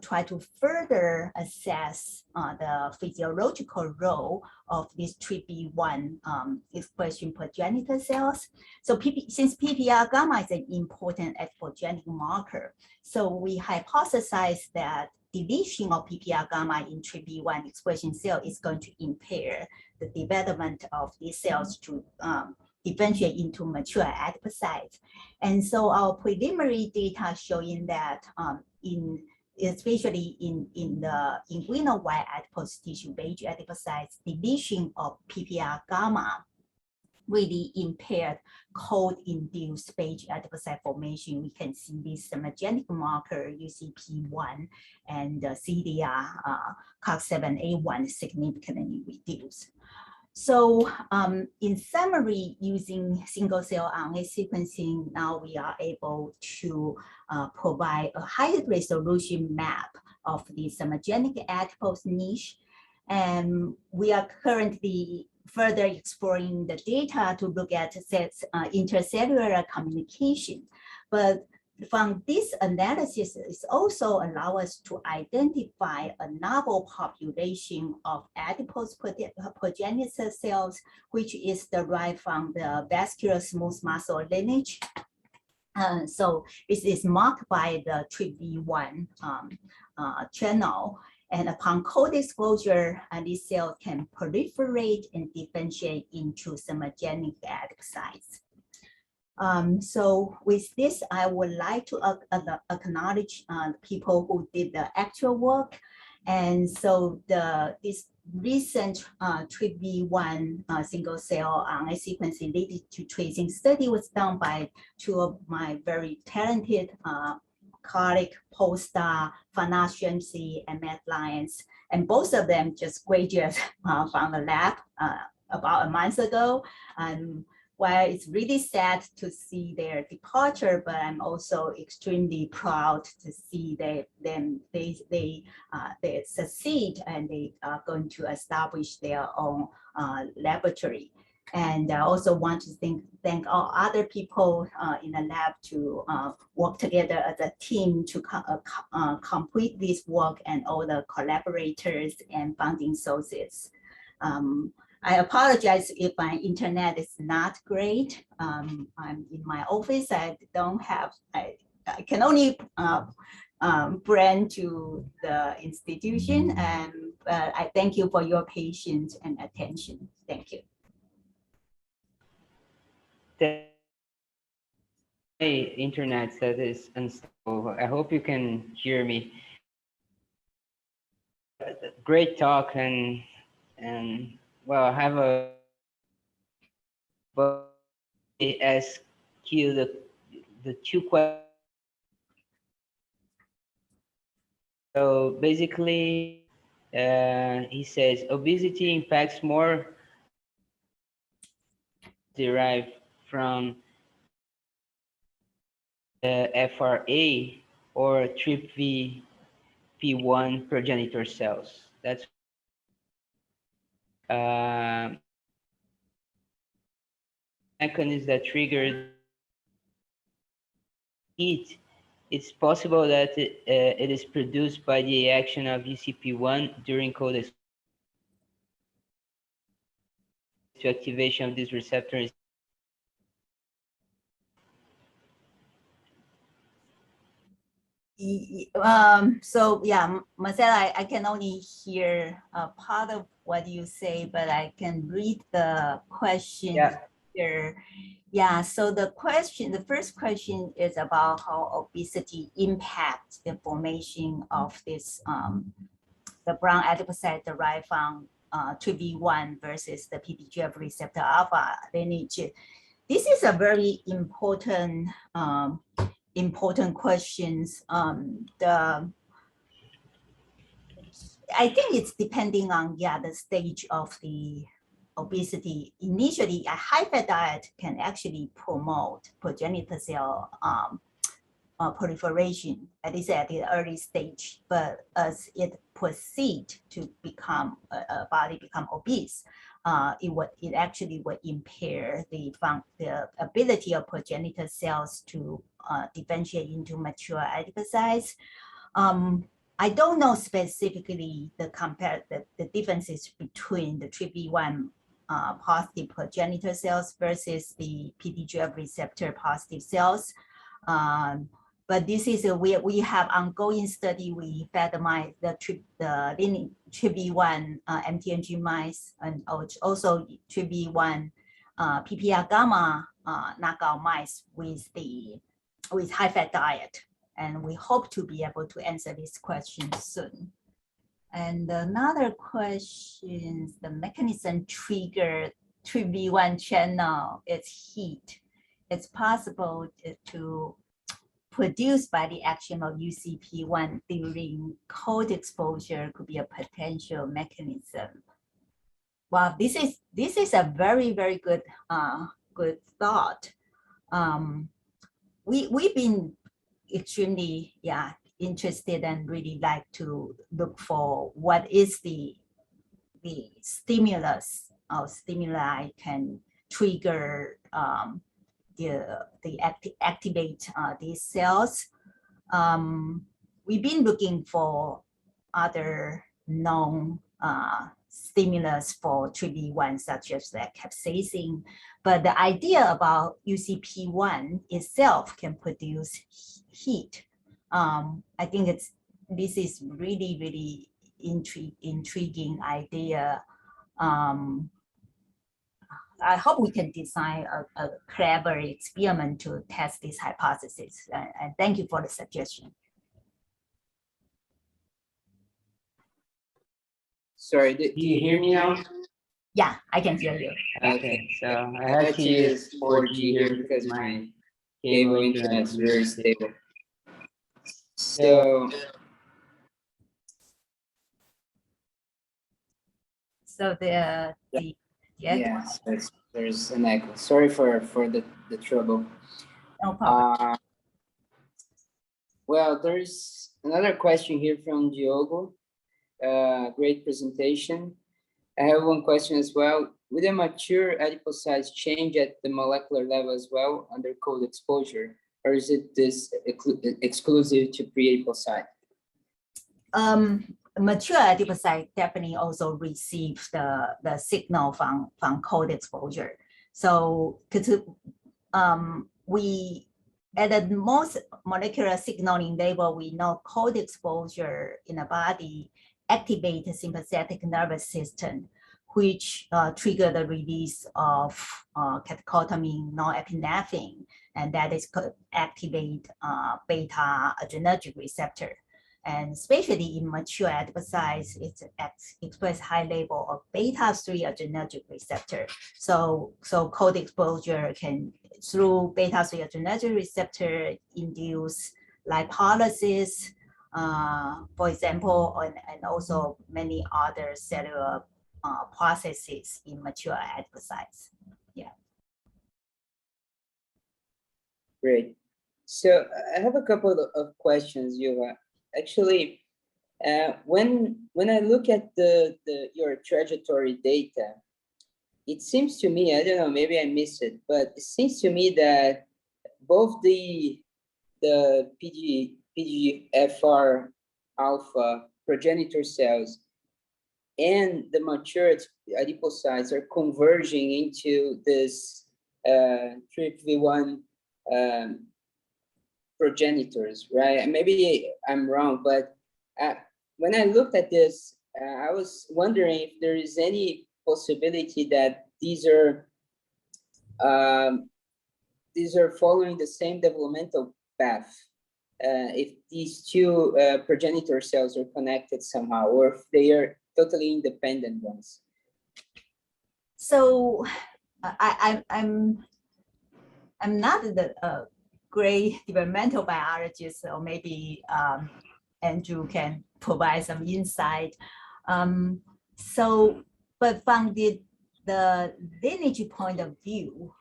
try to further assess the physiological role of these TRPV1 expression progenitor cells. So since PPR gamma is an important exogenic marker, so we hypothesized that deletion of PPR gamma in TRPV1 expression cell is going to impair the development of these cells to differentiate into mature adipocytes. And so our preliminary data showing that especially in the inguinal white adipose tissue beige adipocytes, deletion of PPR gamma really impaired cold-induced beige adipocyte formation. We can see this somogenic marker UCP1 and CDR COX7A1 significantly reduced. So in summary, using single cell RNA sequencing, now we are able to provide a higher resolution map of the somogenic adipose niche. And we are currently further exploring the data to look at intercellular communication. But from this analysis, it also allow us to identify a novel population of adipose progenitor cells, which is derived from the vascular smooth muscle lineage. So it is marked by the TRPV1 channel. And upon co-exposure, these cells can proliferate and differentiate into themogenic adipocytes. So with this, I would like to acknowledge people who did the actual work. And so this recent TRPV1 single cell RNA sequence related to tracing study was done by two of my very talented colleague, postdoc, Fana Shamsi and Matt Lyons. And both of them just graduated from the lab about a month ago. Well, it's really sad to see their departure, but I'm also extremely proud to see they succeed and they are going to establish their own laboratory. And I also want to thank all other people in the lab to work together as a team to complete this work, and all the collaborators and funding sources. I apologize if my internet is not great. I'm in my office. I don't have, I can only brand to the institution, and I thank you for your patience and attention. Thank you. Internet that is unstable. I hope you can hear me. Great talk, and well, I have a, but I ask you the two questions. So basically, he says obesity impacts more derived from FRA or TRPV1 progenitor cells. That's mechanism that triggered heat. It's possible that it is produced by the action of UCP1 during cold to activation of these receptors. So yeah, Marcella, I can only hear part of what you say, but I can read the question here. Yeah, so the first question is about how obesity impacts the formation of this, the brown adipocyte derived from TRPV1 versus the PTGF receptor alpha lineage. This is a very important questions. I think it's depending on the stage of the obesity. Initially, a high-fat diet can actually promote progenitor cell proliferation, at least at the early stage. But as it proceeds to become a body become obese, it actually would impair the ability of progenitor cells to differentiate into mature adipocytes. I don't know specifically the differences between the TRPV1 positive progenitor cells versus the PTGF receptor positive cells. But this is we have ongoing study. We fed the TRPV1 MTNG mice and also TRPV1 PPR gamma knockout mice with high-fat diet. And we hope to be able to answer this question soon. And another question, the mechanism trigger TRPV1 channel is heat. It's possible to produce by the action of UCP1 during cold exposure could be a potential mechanism. Well, this is a very, very good good thought. We've been extremely interested and really like to look for what is the stimulus stimuli can trigger activate these cells. We've been looking for other known stimulus for TRPV1, such as the capsaicin, but the idea about UCP1 itself can produce heat. I think this is really, really intriguing idea. I hope we can design a clever experiment to test this hypothesis. And thank you for the suggestion. Sorry, do you hear me now? Yeah, I can hear you. Okay, so I have to use 4G here because my cable internet is very stable. So yes, there's an echo. Sorry for the trouble. No problem. Well, there's another question here from Diogo. Great presentation. I have one question as well. Would a mature adipocytes change at the molecular level as well under cold exposure, or is it this exclusive to pre-adipocyte? Mature adipocyte definitely also receive the signal from cold exposure. So we at the most molecular signaling level, we know cold exposure in the body activate the sympathetic nervous system, which trigger the release of catecholamine, norepinephrine, and that is activate beta adrenergic receptor. And especially in mature adipocytes, it express high level of beta-3 adrenergic receptor. So cold exposure can, through beta-3 adrenergic receptor, induce lipolysis, for example, and also many other cellular processes in mature adipocytes. Yeah. Great. So I have a couple of questions, Yu-Hua. Actually, when I look at your trajectory data, it seems to me, I don't know, maybe I missed it, but it seems to me that both the PDGFR alpha progenitor cells and the mature adipocytes are converging into this TRPV1 progenitors, right? Maybe I'm wrong, but when I looked at this, I was wondering if there is any possibility that these are following the same developmental path. If these two progenitor cells are connected somehow, or if they are totally independent ones. So I'm not the great developmental biologist, so maybe Andrew can provide some insight. But from the lineage point of view,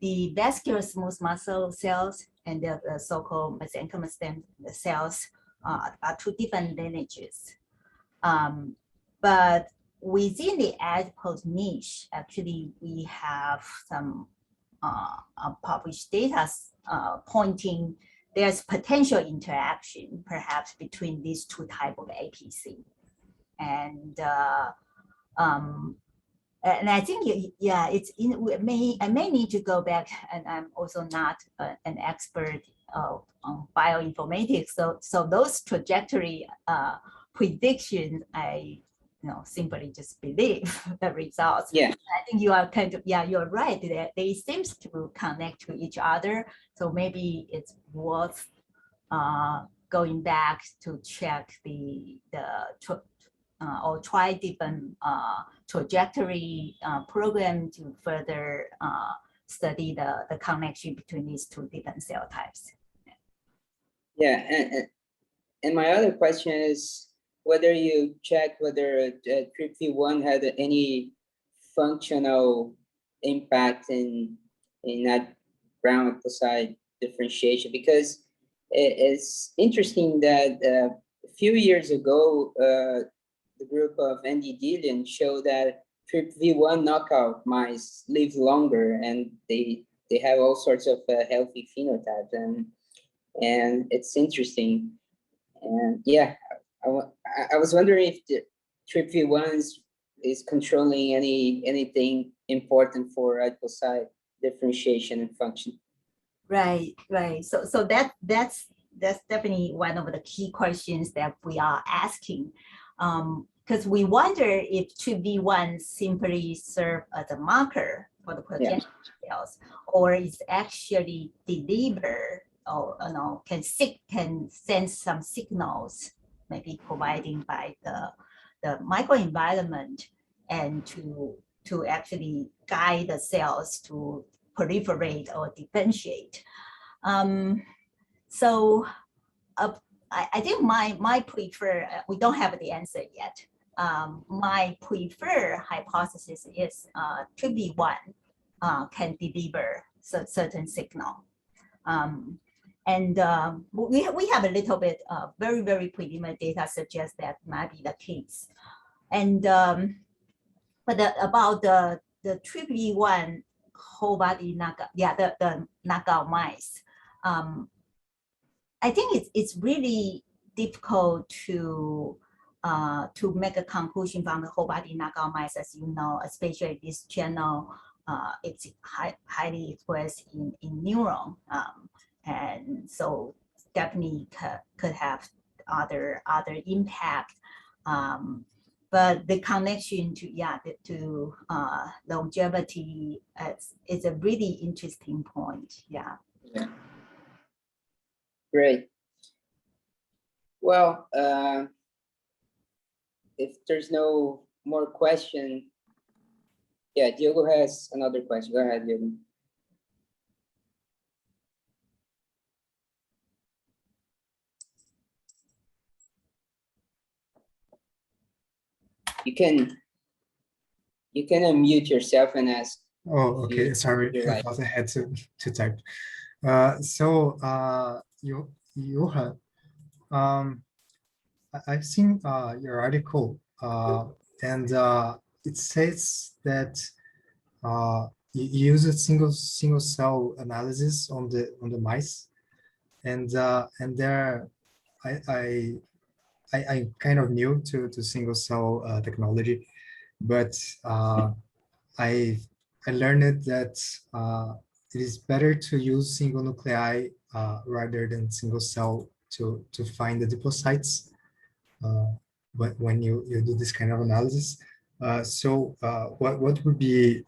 the vascular smooth muscle cells and the so-called mesenchymal stem cells are two different lineages. But within the adipose niche, actually, we have some published data pointing there's potential interaction perhaps between these two types of APC. And I think, yeah, I may need to go back, and I'm also not an expert on bioinformatics. So those trajectory predictions, I simply just believe the results. Yeah. I think you are you're right. They seem to connect to each other. So maybe it's worth going back to check or try different trajectory program to further study the connection between these two different cell types. Yeah, and my other question is whether you check whether TRPV1 had any functional impact in that brown adipocyte differentiation, because it's interesting that a few years ago, the group of Andy Dillon showed that TRPV1 knockout mice live longer, and they have all sorts of healthy phenotypes, and it's interesting. And yeah, I was wondering if the TRPV1 is controlling anything important for adipocyte differentiation and function. Right. So that's definitely one of the key questions that we are asking, because we wonder if TRPV1 simply serve as a marker for the progenitor cells, or is actually deliver, or can send some signals, maybe providing by the microenvironment, and to actually guide the cells to proliferate or differentiate. So I think my preferred, we don't have the answer yet. My preferred hypothesis is TRPV1 can deliver certain signal. And we have a little bit of very preliminary data suggests that might be the case. And but about the TRPV1 whole body knockout, the knockout mice, I think it's really difficult to make a conclusion from the whole body knockout mice, as you know, especially this channel, it's highly expressed in neuron, and so definitely could have other impact. But the connection to longevity is a really interesting point. Yeah. Great. Well, if there's no more question, Diogo has another question. Go ahead, Diogo. You can unmute yourself and ask. Oh, okay. Sorry, I thought I had to type. Yu-Hua, I've seen your article, and it says that you use a single cell analysis on the mice, and there I'm kind of new to single cell technology, but I learned that it is better to use single nuclei rather than single cell to find the adipocytes when you do this kind of analysis. What would be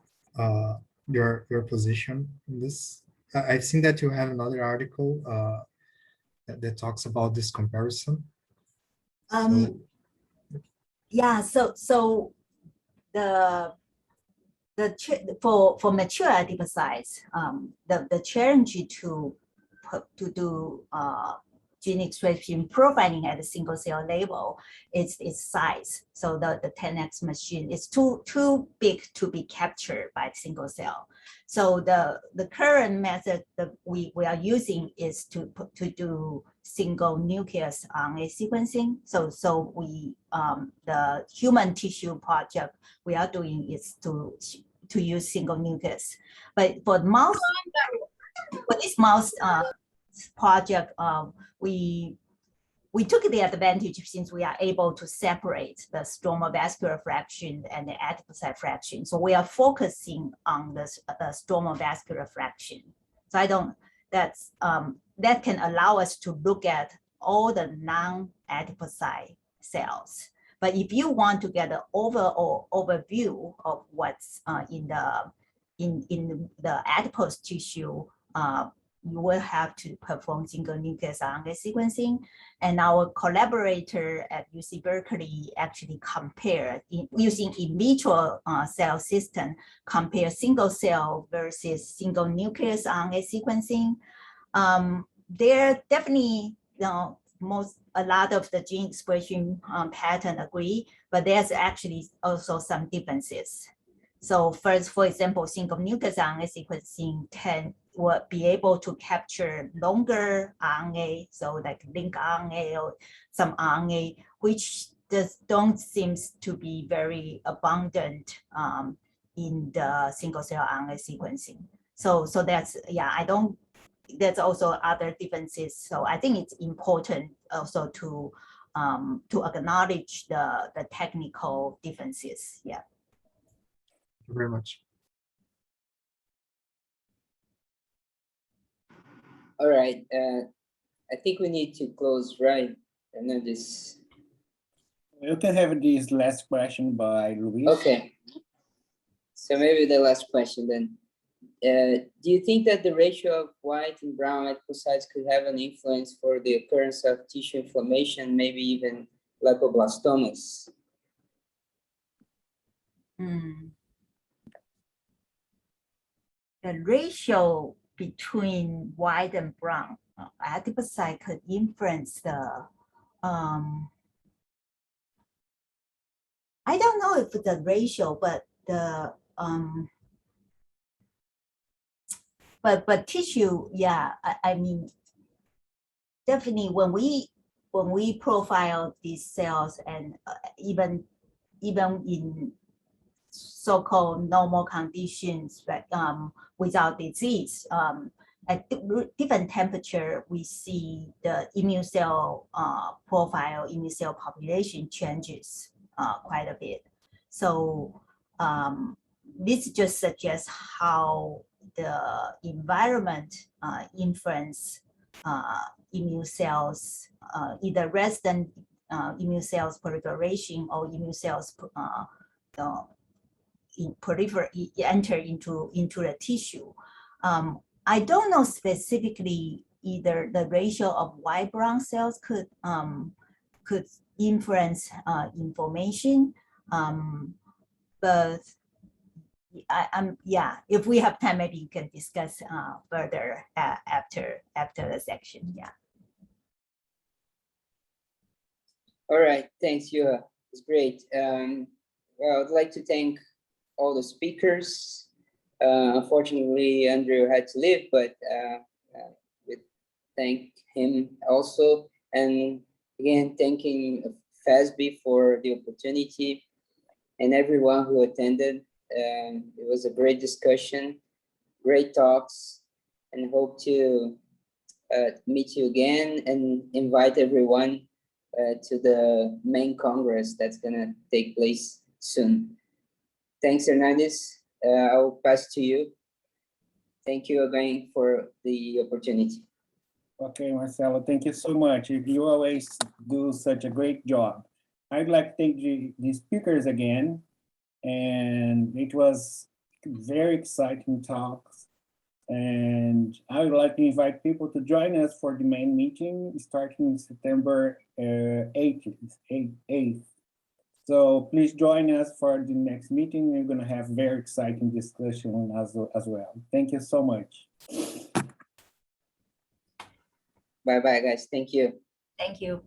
your position in this? I've seen that you have another article that talks about this comparison. So for mature adipocytes, the challenge to do gene expression profiling at a single cell level is its size. So the 10x machine is too big to be captured by single cell. So the current method that we are using is to do single nucleus RNA sequencing. So we the human tissue project we are doing is to use single nucleus. But for mouse, for this mouse project, we took the advantage since we are able to separate the stromal vascular fraction and the adipocyte fraction. So we are focusing on the stromal vascular fraction. So that can allow us to look at all the non-adipocyte cells. But if you want to get an overall overview of what's in the adipose tissue, you will have to perform single nucleus RNA sequencing. And our collaborator at UC Berkeley actually compared, using in vitro cell system, compare single cell versus single nucleus RNA sequencing. There definitely, a lot of the gene expression pattern agree, but there's actually also some differences. So first, for example, single nucleus RNA sequencing will be able to capture longer RNA, so like link RNA or some RNA, which just don't seems to be very abundant in the single cell RNA sequencing. So that's, yeah, I don't, there's also other differences. So I think it's important also to acknowledge the technical differences. Yeah. Thank you very much. All right. I think we need to close, right? I know this. You can have this last question by Luis. Okay. So maybe the last question then. Do you think that the ratio of white and brown adipocytes could have an influence for the occurrence of tissue inflammation, maybe even lipoblastomas? The ratio between white and brown adipocyte could influence the, I don't know if the ratio, but the, but tissue, yeah, I mean, definitely when we profile these cells and even in so-called normal conditions, but without disease, at different temperature, we see the immune cell profile, immune cell population changes quite a bit. So this just suggests how the environment influence immune cells, either resident immune cells proliferation or immune cells enter into the tissue. I don't know specifically either the ratio of white-brown cells could influence inflammation, but yeah, if we have time, maybe you can discuss further after the section. Yeah. All right, thanks, Yu-Hua. It's great. Well, I'd like to thank all the speakers. Unfortunately, Andrew had to leave, but we thank him also. And again, thanking FeSBE for the opportunity and everyone who attended. It was a great discussion, great talks, and hope to meet you again and invite everyone to the main Congress that's gonna take place soon. Thanks, Hernandez. I'll pass to you. Thank you again for the opportunity. Okay, Marcelo, thank you so much. You always do such a great job. I'd like to thank the speakers again. And it was very exciting talks. And I would like to invite people to join us for the main meeting starting September 8th. So please join us for the next meeting. We're going to have very exciting discussion as well. Thank you so much. Bye-bye, guys. Thank you. Thank you.